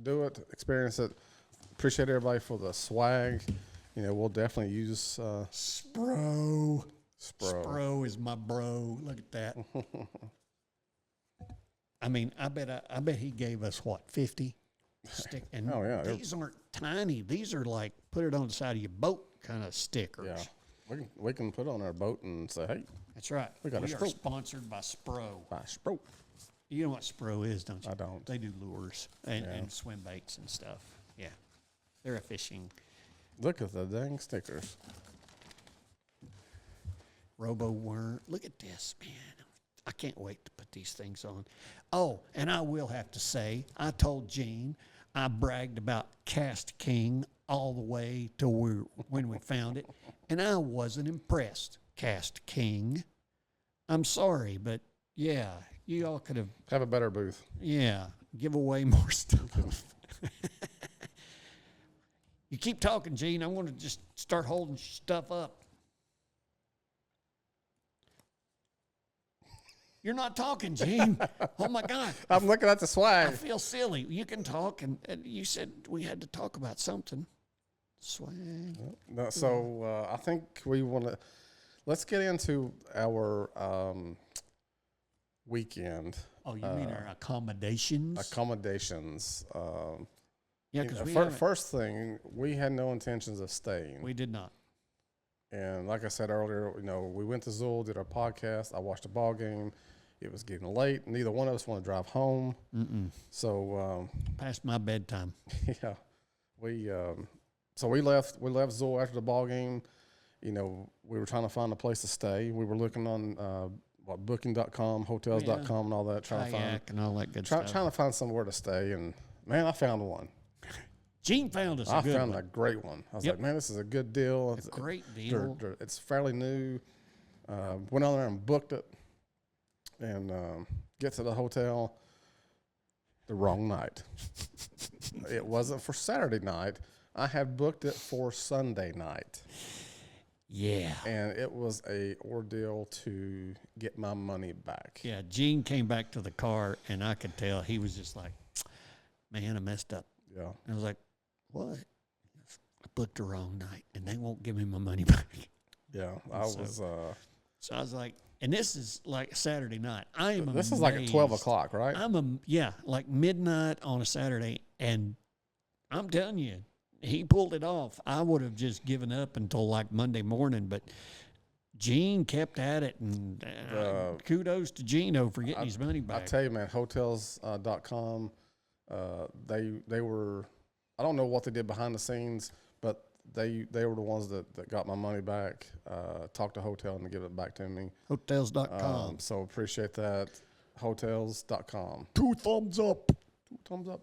do it, experience it. Appreciate everybody for the swag. We'll definitely use Spro. Spro is my bro. Look at that. I mean, I bet he gave us 50 stick. And oh yeah, these aren't tiny. These are like put it on the side of your boat kind of stickers. Yeah, we can put it on our boat and say, hey, that's right. We are sponsored by Spro. By Spro. You know what Spro is, don't you? I don't. They do lures and swim baits and stuff. Yeah, they're a fishing. Look at the dang stickers. Robo Worm. Look at this, man. I can't wait to put these things on. Oh, and I will have to say, I told Gene, I bragged about Cast King all the way to when we found it, and I wasn't impressed, Cast King. I'm sorry, but yeah, you all could have a better booth. Yeah, give away more stuff. You keep talking, Gene. I want to just start holding stuff up. You're not talking, Gene. Oh, my God. I'm looking at the swag. I feel silly. You can talk, and you said we had to talk about something. Swag. No, so I think we want to – let's get into our weekend. Oh, you mean our accommodations? Accommodations. Yeah, because first thing, we had no intentions of staying. We did not. And like I said earlier, we went to Zool, did our podcast. I watched the ball game. It was getting late. Neither one of us want to drive home. So past my bedtime. Yeah, we left Zool after the ball game. We were trying to find a place to stay. We were looking on Booking.com, Hotels.com, and all that, trying to find and all that good stuff. Trying to find somewhere to stay, and man, I found one. Gene found us I found a great one. I was like, man, this is a good deal. It's a great deal. It's fairly new. Went on there and booked it, and get to the hotel the wrong night. It wasn't for Saturday night. I had booked it for Sunday night. Yeah. And it was a ordeal to get my money back. Yeah, Gene came back to the car, and I could tell he was just like, man, I messed up. Yeah. And I was like, what? I booked the wrong night, and they won't give me my money back. Yeah. So I was like, and this is like Saturday night. I am This amazed. is like at 12 o'clock, right? Like midnight on a Saturday, and I'm telling you, he pulled it off. I would have just given up until like Monday morning, but Gene kept at it, and kudos to Gino for getting his money back. I tell you, man, hotels.com, they were, I don't know what they did behind the scenes, but they were the ones that got my money back, talked to hotel and give it back to me. Hotels.com. So appreciate that. Hotels.com. 2 thumbs up. 2 thumbs up.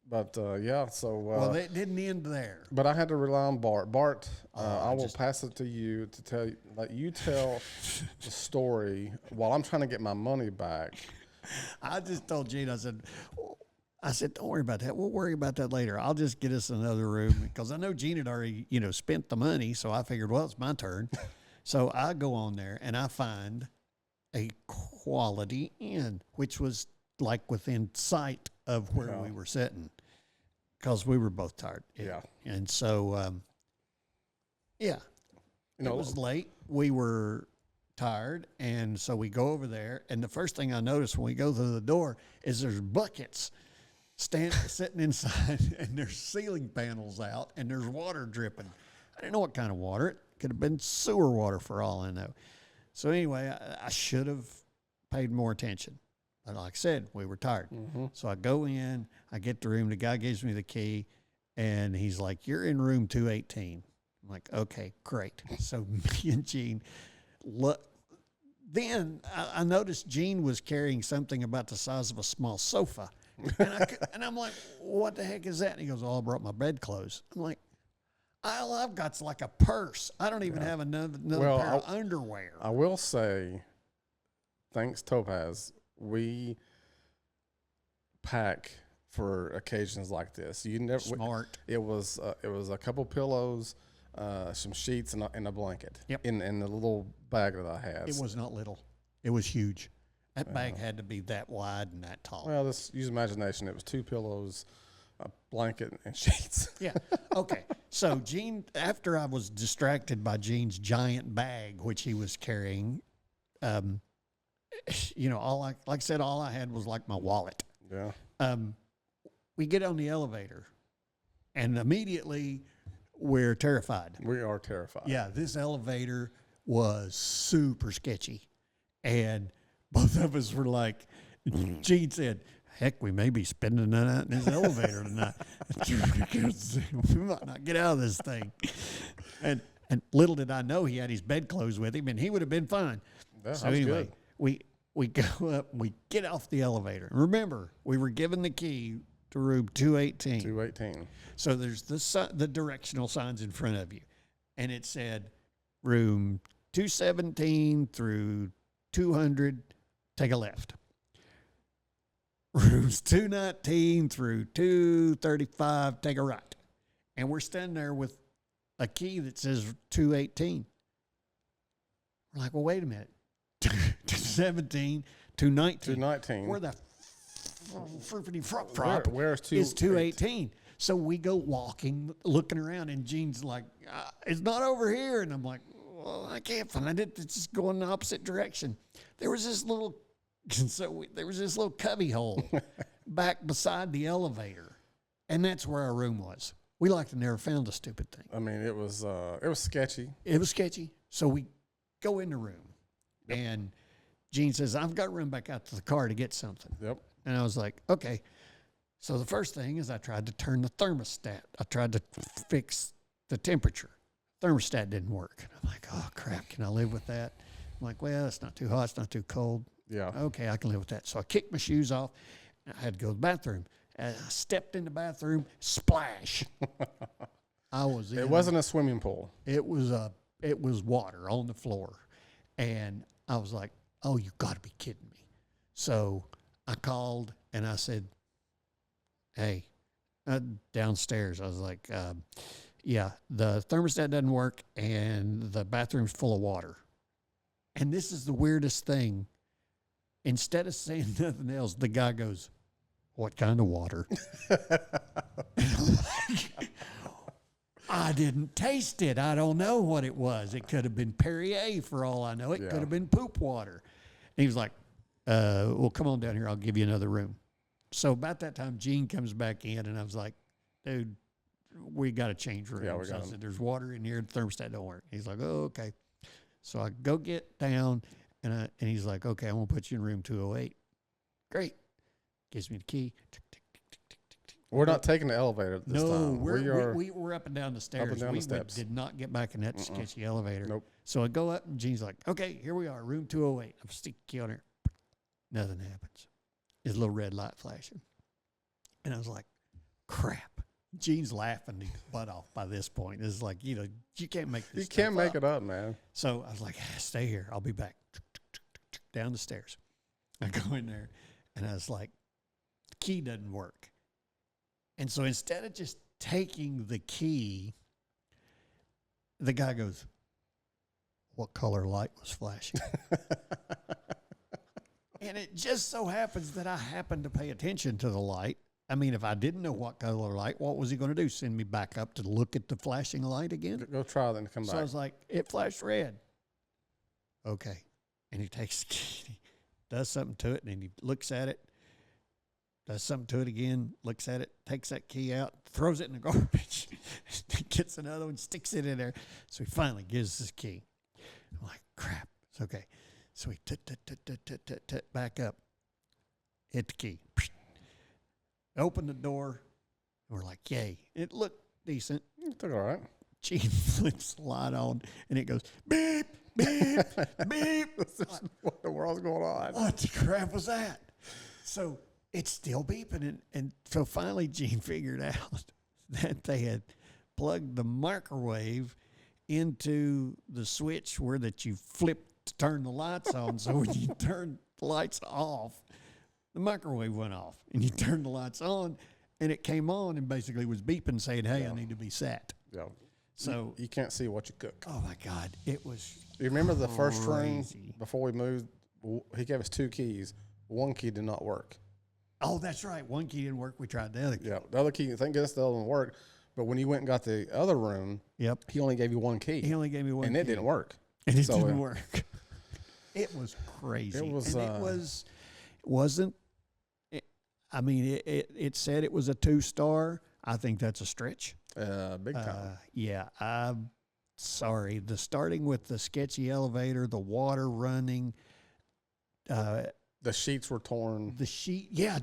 But yeah, so well, it didn't end there. But I had to rely on Bart. Bart, I will pass it to you to let you tell the story while I'm trying to get my money back. I just told Gene, I said, don't worry about that. We'll worry about that later. I'll just get us another room because I know Gene had already, spent the money. So I figured, well, it's my turn. So I go on there and I find a Quality Inn, which was like within sight of where we were sitting because we were both tired. Yeah. And so, it was late. We were tired. And so we go over there. And the first thing I noticed when we go through the door is there's buckets sitting inside, and there's ceiling panels out, and there's water dripping. I didn't know what kind of water. It could have been sewer water for all I know. So anyway, I should have paid more attention. But like I said, we were tired. Mm-hmm. So I go in, I get the room. The guy gives me the key, and he's like, you're in room 218. I'm like, okay, great. So me and Gene, then I noticed Gene was carrying something about the size of a small sofa. And I'm like, what the heck is that? And he goes, I brought my bedclothes. I'm like, all I've got's like a purse. I don't even have another pair of underwear. I will say, thanks, Topaz, we pack for occasions like this. You never Smart. It was a couple pillows, some sheets, and a blanket. Yep. In the little bag that I had. It was not little. It was huge. That bag had to be that wide and that tall. Well, let's use imagination. It was 2 pillows, a blanket, and sheets. Yeah. Okay. So Gene, after I was distracted by Gene's giant bag, which he was carrying, like I said, all I had was like my wallet. Yeah. We get on the elevator, and immediately we're terrified. We are terrified. Yeah, this elevator was super sketchy, and both of us were like, Gene said, heck, we may be spending the night in this elevator tonight. We might not get out of this thing. And little did I know he had his bedclothes with him, and he would have been fine. Yeah, so anyway, we go up, we get off the elevator. Remember, we were given the key to room 218. 218. So there's the directional signs in front of you, and it said room 217 through 200, take a left. Rooms 219 through 235, take a right. And we're standing there with a key that says 218. We're like, well, wait a minute. 217, 219. 219. Where the frop where's is 218. So we go walking, looking around, and Gene's like, it's not over here. And I'm like, well, I can't find it. It's just going the opposite direction. There was this little cubby hole back beside the elevator, and that's where our room was. We like to never found a stupid thing. I mean, it was sketchy. It was sketchy. So we go in the room, and Gene says, I've got to run back out to the car to get something. Yep. And I was like, okay. So the first thing is I tried to turn the thermostat. I tried to fix the temperature. Thermostat didn't work. I'm like, oh, crap, can I live with that? I'm like, well, it's not too hot. It's not too cold. Yeah. Okay, I can live with that. So I kicked my shoes off. And I had to go to the bathroom. As I stepped in the bathroom, splash. It wasn't a swimming pool. It was water on the floor. And I was like, oh, you got to be kidding me. So I called and I said, hey, downstairs. I was like, yeah, the thermostat doesn't work and the bathroom's full of water. And this is the weirdest thing. Instead of saying nothing else, the guy goes, what kind of water? I didn't taste it. I don't know what it was. It could have been Perrier for all I know. It could have been poop water. And he was like, well, come on down here. I'll give you another room. So about that time, Gene comes back in, and I was like, dude, we got to change rooms. Yeah, we So I got said, there's water in here. The thermostat don't work. He's like, oh, okay. So I go get down, and he's like, okay, I'm going to put you in room 208. Great. Gives me the key. We're not taking the elevator this time. We're up and down the stairs. Up and down the steps. Did not get back in that sketchy elevator. Nope. So I go up, and Gene's like, okay, here we are, room 208. I'm sticking the key on there. Nothing happens. There's a little red light flashing. And I was like, crap. Gene's laughing his butt off by this point. It's like, you can't make this You can't make it up, man. So I was like, stay here. I'll be back. Down the stairs. I go in there, and I was like, the key doesn't work. And so instead of just taking the key, the guy goes, what color light was flashing? And it just so happens that I happened to pay attention to the light. I mean, if I didn't know what color light, what was he going to do? Send me back up to look at the flashing light again? Go try it and come back. So I was like, it flashed red. Okay. And he takes the key, he does something to it, and then he looks at it, does something to it again, looks at it, takes that key out, throws it in the garbage, gets another one, sticks it in there. So he finally gives us his key. I'm like, crap. It's okay. So he back up, hit the key, open the door. And we're like, yay. It looked decent. It took all right. Gene flips the light on, and it goes, beep, beep, beep. What the world's going on? What the crap was that? So it's still beeping. And so finally Gene figured out that they had plugged the microwave into the switch where that you flip to turn the lights on. So when you turn the lights off, the microwave went off. And you turned the lights on, and it came on and basically was beeping saying, hey, I need to be sat. Yeah. So you can't see what you cook. oh, my God. It was You remember the first room crazy. before we moved? He gave us 2 keys. One key did not work. Oh, that's right. One key didn't work. We tried the other key. Yeah, the other key, thank goodness the other one worked. But when you went and got the other room, Yep. he only gave you 1 key. He only gave me one and key. it didn't work. And it So, didn't work. It was crazy. It was, wasn't, I mean, it said it was a 2-star. I think that's a stretch. Big time. Yeah, I'm sorry. Starting with the sketchy elevator, the water running, The sheets were torn. the sheet. Yeah,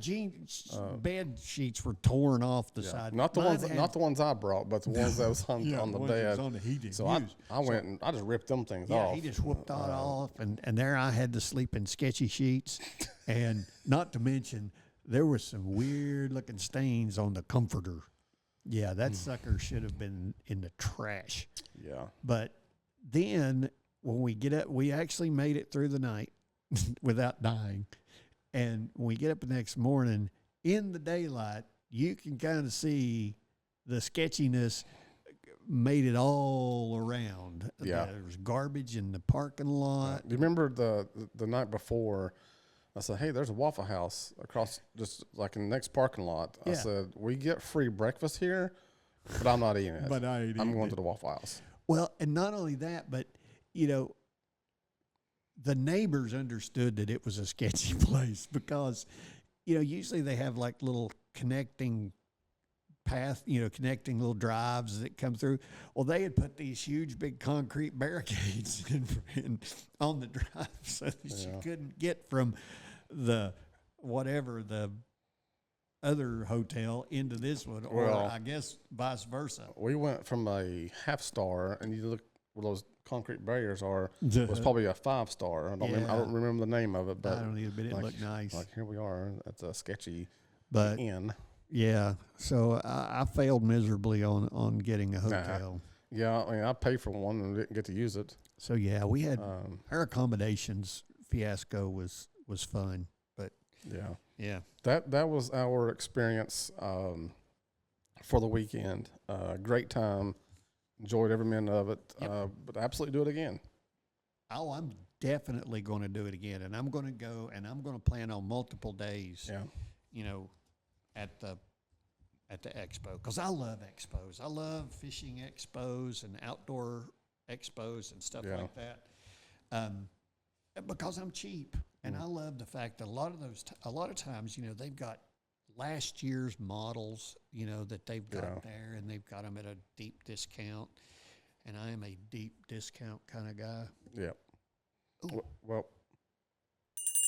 bed sheets were torn off the side. Not the ones I brought, but the ones that was on the ones that bed. was on the heating. So I went and I just ripped them things Yeah, off. he just whooped that off, and there I had to sleep in sketchy sheets, and not to mention there were some weird looking stains on the comforter. Yeah, that sucker should have been in the trash. Yeah. But then when we get up, we actually made it through the night without dying, and when we get up the next morning in the daylight, you can kind of see the sketchiness made it all around. Yeah. There was garbage in the parking lot. Do you remember the night before? I said, hey, there's a Waffle House across, just like in the next parking lot. Yeah. I said, we get free breakfast here, but I'm not eating it. But I ain't I'm eating going it. to the Waffle House. Well, and not only that, but, the neighbors understood that it was a sketchy place because, usually they have like little connecting path, connecting little drives that come through. Well, they had put these huge, big concrete barricades on the drive so that you couldn't get from the other hotel into this one, or I guess vice versa. We went from a half-star, and you look where those concrete barriers are, was probably a 5-star. I don't remember the name of it, but I don't either, but it looked nice. Like, here we are at a sketchy inn. Yeah, so I failed miserably on getting a hotel. Yeah, I mean, I paid for one and didn't get to use it. So yeah, we had our accommodations fiasco was fun, but yeah, that was our experience for the weekend. Great time, enjoyed every minute of it. But absolutely do it again. Oh, I'm definitely going to do it again, and I'm going to go and I'm going to plan on multiple days. Yeah. at the expo, because I love expos. I love fishing expos and outdoor expos and stuff like that. Because I'm cheap, and I love the fact that a lot of times, they've got last year's models, that they've got there, and they've got them at a deep discount. And I am a deep discount kind of guy. Yep. Ooh. Well,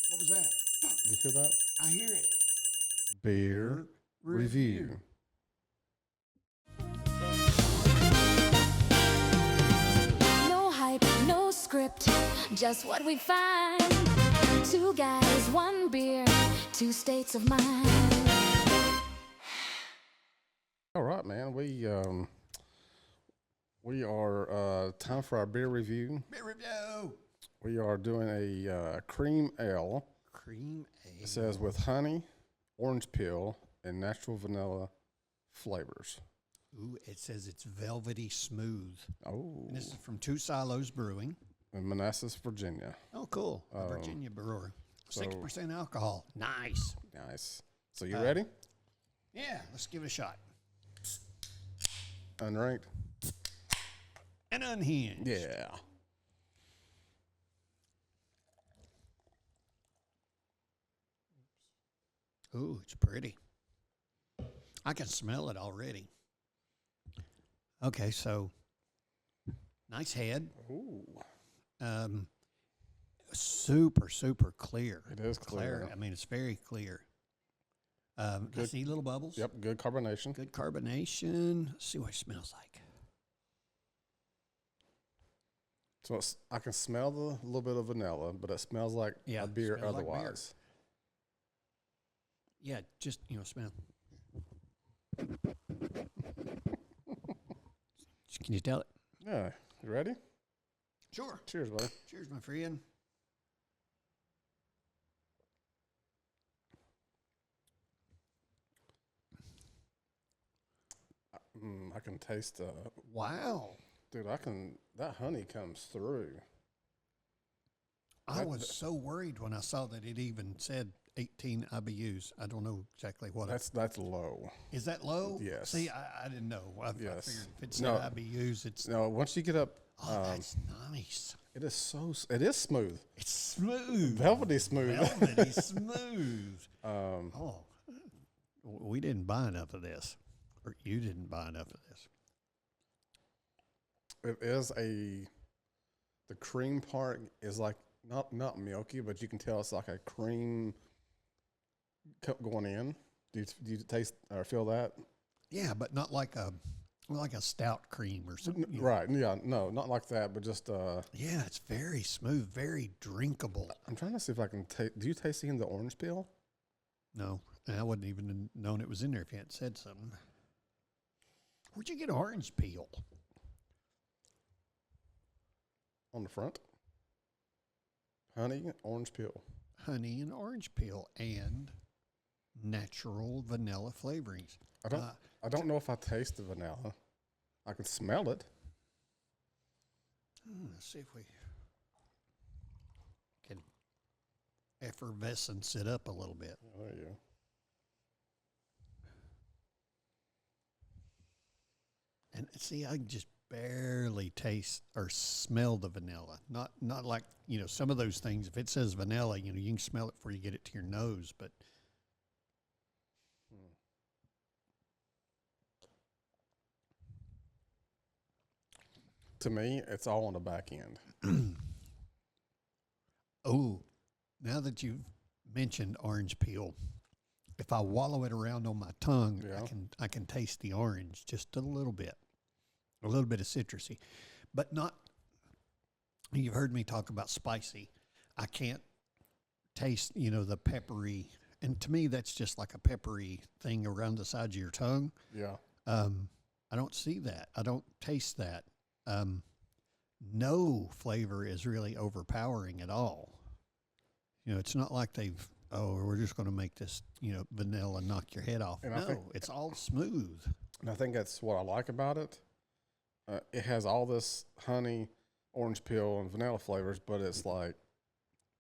What was that? did you hear that? I hear it. Beer review. No hype, no script, just what we find. Two guys, one beer, two states of mind. All right, man. We are time for our beer review. Beer review. We are doing a cream ale. Cream ale. It says with honey, orange peel, and natural vanilla flavors. Ooh, it says it's velvety smooth. Oh. And this is from Two Silos Brewing. In Manassas, Virginia. Oh, cool. A Virginia brewer. 6% alcohol. Nice. Nice. So you ready? Yeah, let's give it a shot. Unranked? And unhinged. Yeah. Ooh, it's pretty. I can smell it already. Okay, so nice head. Ooh. Super, super clear. It is clear. I mean, it's very clear. I see little bubbles. Yep, good carbonation. Good carbonation. Let's see what it smells like. So I can smell the little bit of vanilla, but it smells like a beer smells like otherwise. beer. Yeah, just, smell. Can you tell it? Yeah. You ready? Sure. Cheers, buddy. Cheers, my friend. I can taste Wow. dude, that honey comes through. I was so worried when I saw that it even said 18 IBUs. I don't know exactly what That's low. is that low? Yes. See, I didn't know. I figured if it said No. IBUs, it's No, once you get up, that's nice. it is smooth. It's smooth. Velvety smooth. Velvety smooth. We didn't buy enough of this. Or you didn't buy enough of this. It is the cream part is like not milky, but you can tell it's like a cream going in. Do you taste or feel that? Yeah, but not like a stout cream or something. Right. Yeah. No, not like that, but just Yeah, it's very smooth, very drinkable. I'm trying to see if I can taste. Do you taste even the orange peel? No, and I wouldn't even have known it was in there if you hadn't said something. Where'd you get orange peel? On the front. Honey, orange peel. Honey and orange peel and natural vanilla flavorings. I don't know if I taste the vanilla. I can smell it. Let's see if we can effervescence it up a little bit. Oh, there you go. And see, I can just barely taste or smell the vanilla. Not like, some of those things, if it says vanilla, you can smell it before you get it to your nose, but To me, it's all on the back end. Oh, now that you've mentioned orange peel, if I wallow it around on my tongue, I can taste the orange just a little bit of citrusy, but not. You've heard me talk about spicy. I can't taste, the peppery, and to me that's just like a peppery thing around the sides of your tongue. Yeah. I don't see that. I don't taste that. No flavor is really overpowering at all. It's not like we're just going to make this, vanilla knock your head off. And no, it's all smooth. And I think that's what I like about it. It has all this honey, orange peel, and vanilla flavors, but it's like,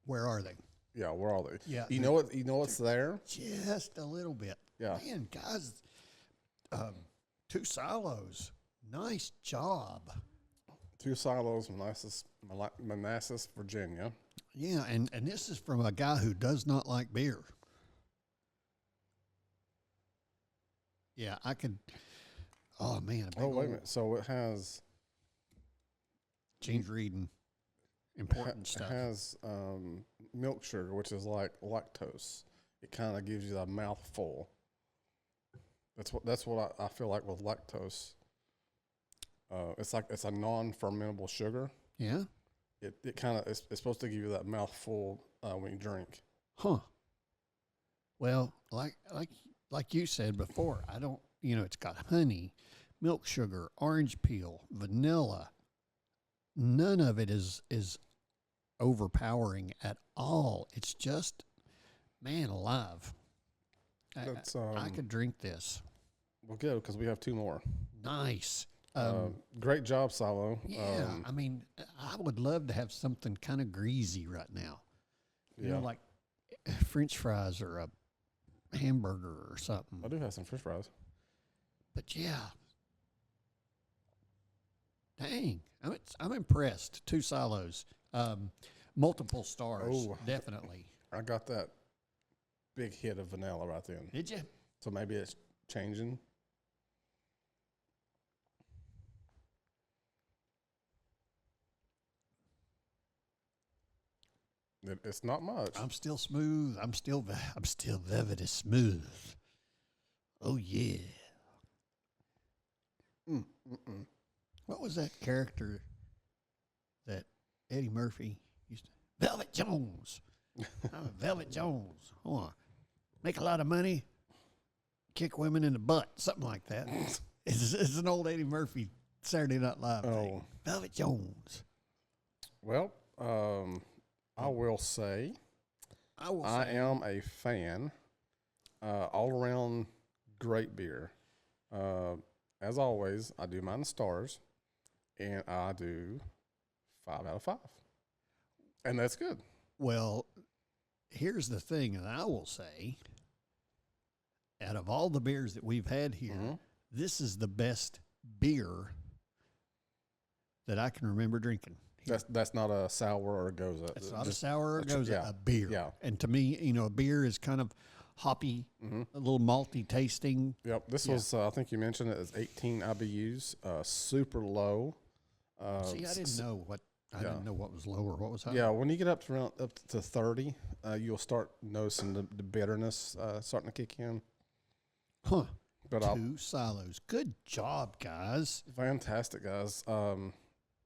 where are they? yeah, where are they? Yeah, You know what's there? Just a little bit. Yeah. Man, guys, 2 silos. Nice job. 2 silos, Manassas, Virginia. Yeah, and this is from a guy who does not like beer. Yeah, I could. Oh man! Oh, wait a minute. So it has Gene's reading important it stuff. has milk sugar, which is like lactose. It kind of gives you a mouthful. That's what I feel like with lactose. It's a non-fermentable sugar. Yeah. It kind of it's supposed to give you that mouthful when you drink. Huh. Well, like you said before, I don't. It's got honey, milk sugar, orange peel, vanilla. None of it is overpowering at all. It's just, man alive. I could drink this. Well, good, because we have 2 more. Nice. Great job, Silo. Yeah, I mean, I would love to have something kind of greasy right now. You know, like French fries or a hamburger or something. I do have some French fries. But yeah, dang, I'm impressed. 2 silos, multiple stars, definitely. I got that big hit of vanilla right then. Did you? So maybe it's changing. It's not much. I'm still smooth. I'm still velvety smooth. Oh yeah. What was that character that Eddie Murphy used to? Velvet Jones. I'm Velvet Jones. Hold on. Make a lot of money, kick women in the butt, something like that. It's an old Eddie Murphy Saturday Night Live thing. Velvet Jones. Well, I will say I am a fan. All around great beer. As always, I do mine in stars, and I do 5 out of 5. And that's good. Well, here's the thing, and I will say, out of all the beers that we've had here, this is the best beer that I can remember drinking. That's not a sour or a goza. It's not a sour or a goza, a beer. Yeah. And to me, a beer is kind of hoppy, a little malty tasting. Yep. This was, I think you mentioned it, as 18 IBUs, super low. See, I didn't know what was lower. What was high? Yeah, when you get up to 30, you'll start noticing the bitterness starting to kick in. Huh. But 2 silos. Good job, guys. Fantastic, guys.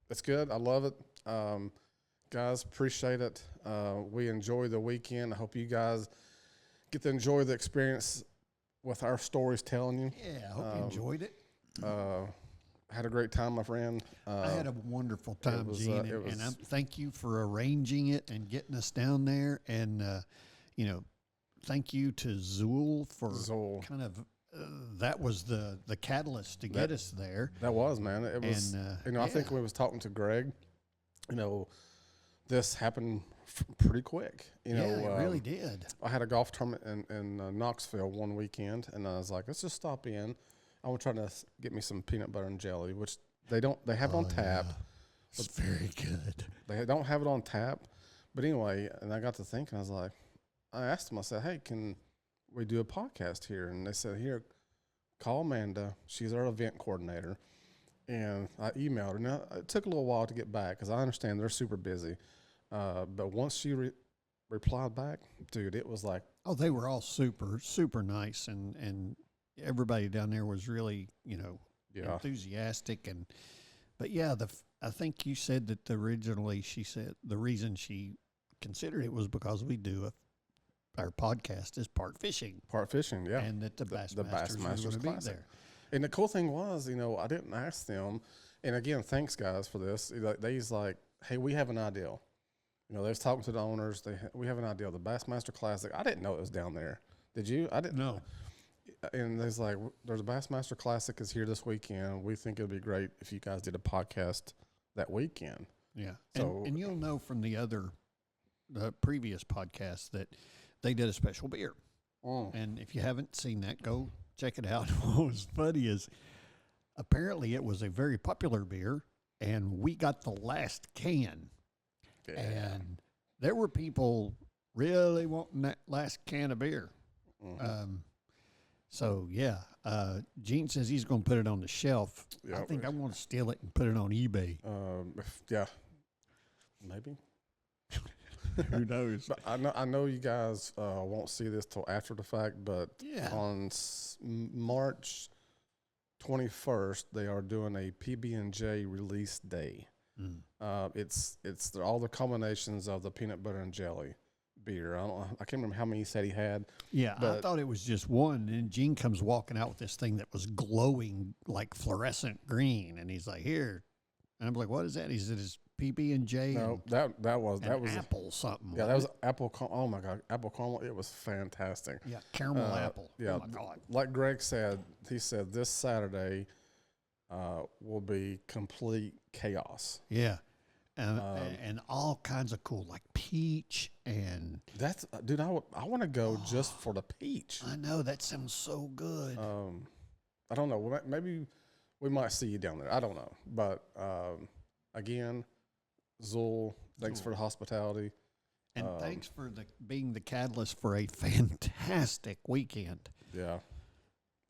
It's good. I love it. Guys, appreciate it. We enjoy the weekend. I hope you guys get to enjoy the experience with our stories telling you. Yeah, I hope you enjoyed it. Had a great time, my friend. I had a wonderful time, Gene, and thank you for arranging it and getting us down there. And, thank you to Zool for kind of that was the catalyst to get us there. That was, man. It was, I think we was talking to Greg, this happened pretty quick. It really did. I had a golf tournament in Knoxville one weekend, and I was like, let's just stop in. I was trying to get me some peanut butter and jelly, which they have it on tap. Yeah. It's very good. They don't have it on tap. But anyway, and I got to thinking, I asked them, I said, hey, can we do a podcast here? And they said, here, call Amanda. She's our event coordinator. And I emailed her. Now, it took a little while to get back because I understand they're super busy. But once she replied back, dude, it was like. Oh, they were all super, super nice. And everybody down there was really, enthusiastic. But yeah, I think you said that originally she said the reason she considered it was because we do our podcast is part fishing. Part fishing, yeah. And that the Bassmasters was going to be there. And the cool thing was, I didn't ask them. And again, thanks guys for this. They's like, hey, we have an idea. They was talking to the owners. We have an idea. The Bassmaster Classic. I didn't know it was down there. Did you? I didn't know. And there's like, there's a Bassmaster Classic is here this weekend. We think it'd be great if you guys did a podcast that weekend. Yeah. So, and you'll know from the previous podcast that they did a special beer. And if you haven't seen that, go check it out. What was funny is apparently it was a very popular beer, and we got the last can. Yeah. And there were people really wanting that last can of beer. So, yeah, Gene says he's going to put it on the shelf. Yeah. I think I want to steal it and put it on eBay. Yeah, maybe. Who knows? But I know you guys won't see this till after the fact, but Yeah. on March 21st, they are doing a PB&J release day. It's all the combinations of the peanut butter and jelly beer. I can't remember how many he said he had. Yeah, I but- thought it was just one. And Gene comes walking out with this thing that was glowing like fluorescent green. And he's like, here. And I'm like, what is that? He said, it's PB&J No, and, that was apple something. yeah, that was apple. Oh my God, apple caramel! It was fantastic. Yeah, caramel apple. Yeah, Oh, my God. like Greg said, he said this Saturday will be complete chaos. Yeah. And all kinds of cool, like peach and That's dude. I want to go just for the peach. I know that sounds so good. I don't know. Maybe we might see you down there. I don't know. But again, Zool, thanks for the hospitality. And thanks for being the catalyst for a fantastic weekend. Yeah.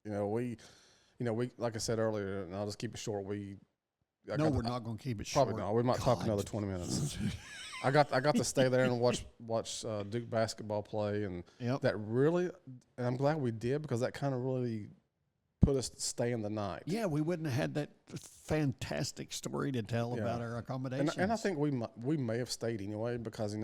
We like I said earlier, and I'll just keep it short. We're not going to keep it short. Probably not. We might talk another 20 minutes. I got to stay there and watch Duke basketball play, and that really, and I'm glad we did because that kind of really put us to stay in the night. Yeah, we wouldn't have had that fantastic story to tell about our accommodations. And I think we may have stayed anyway because we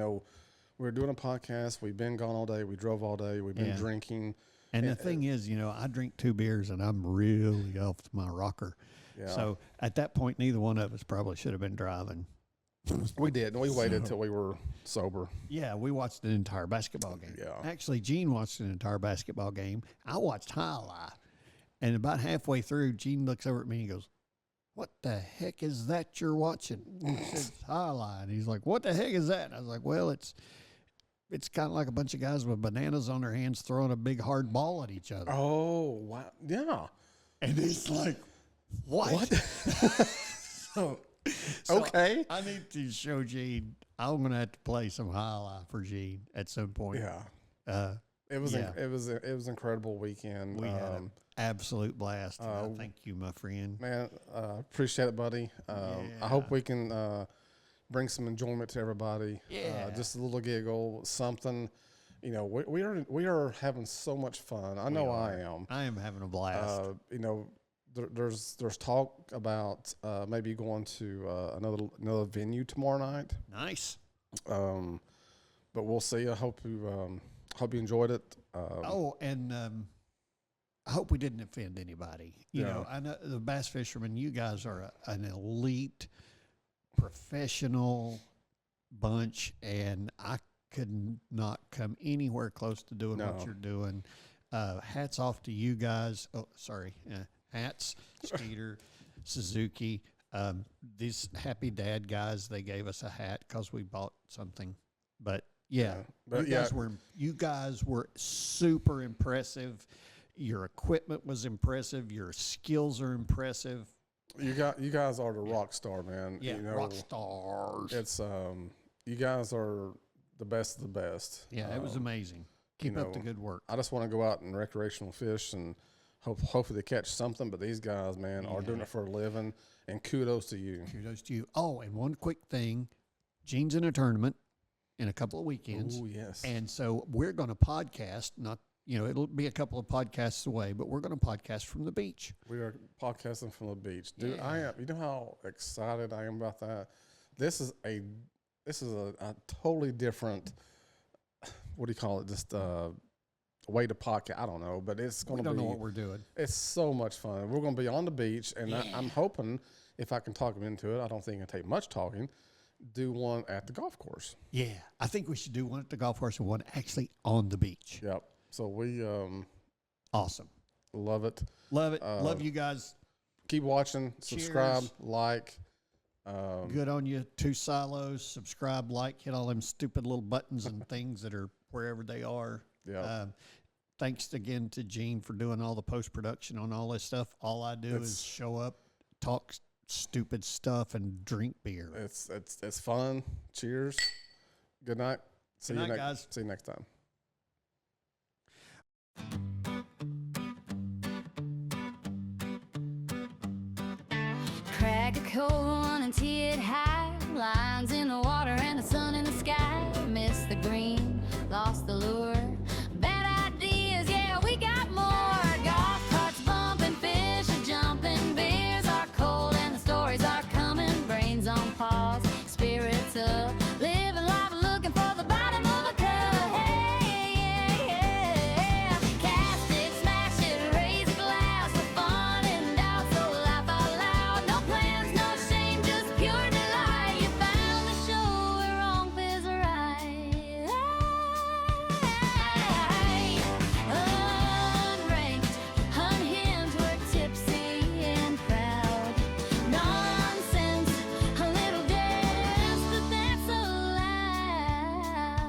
were doing a podcast. We've been gone all day. We drove all day. We've been drinking. And the thing is, I drink 2 beers and I'm really off my rocker. Yeah. So at that point, neither one of us probably should have been driving. We did. We waited till we were sober. Yeah, we watched an entire basketball game. Yeah. Actually, Gene watched an entire basketball game. I watched highlight. And about halfway through, Gene looks over at me and he goes, "What the heck is that you're watching?" He says, highlight. He's like, "What the heck is that?" And I was like, "Well, it's kind of like a bunch of guys with bananas on their hands throwing a big hard ball at each other." Oh, wow. Yeah. And he's like, What? so Okay. I need to show Gene. I'm going to have to play some highlight for Gene at some point. Yeah. It was it was an incredible weekend. We had an absolute blast. Thank you, my friend. Man, appreciate it, buddy. I hope we can bring some enjoyment to everybody. Yeah. Just a little giggle, something. We are having so much fun. I know I am. I am having a blast. There's talk about maybe going to another venue tomorrow night. Nice. But we'll see. I hope you enjoyed it. And I hope we didn't offend anybody. You know, I know the bass fishermen. You guys are an elite, professional bunch, and I could not come anywhere close to doing what you're doing. Hats off to you guys. Oh, sorry. Hats, Skeeter, Suzuki. These Happy Dad guys, they gave us a hat because we bought something. But you guys were super impressive. Your equipment was impressive. Your skills are impressive. You guys are the rock star, man. Yeah, rock stars. It's you guys are the best of the best. Yeah, it was amazing. Keep up the good work. I just want to go out and recreational fish and hopefully they catch something. But these guys, man, are doing it for a living. And kudos to you. Kudos to you. Oh, and one quick thing. Gene's in a tournament in a couple of weekends. Oh, yes. And so we're going to podcast, it'll be a couple of podcasts away, but we're going to podcast from the beach. We are podcasting from the beach. Dude, I am. You know how excited I am about that? This is a totally different, what do you call it? Just way to podcast. I don't know, but it's going to be. We don't know what we're doing. It's so much fun. We're going to be on the beach, and I'm hoping if I can talk them into it, I don't think it'll take much talking, do one at the golf course. Yeah, I think we should do one at the golf course and one actually on the beach. Yep. So we awesome. Love it. Love it. Love you guys. Keep watching. Subscribe. Cheers. Like. Good on you. 2 silos. Subscribe, like, hit all them stupid little buttons and things that are wherever they are. Yeah. thanks again to Gene for doing all the post-production on all this stuff. All I do is show up, talk stupid stuff, and drink beer. It's fun. Cheers. Good night. Good night, guys. See you next time. Crack a cold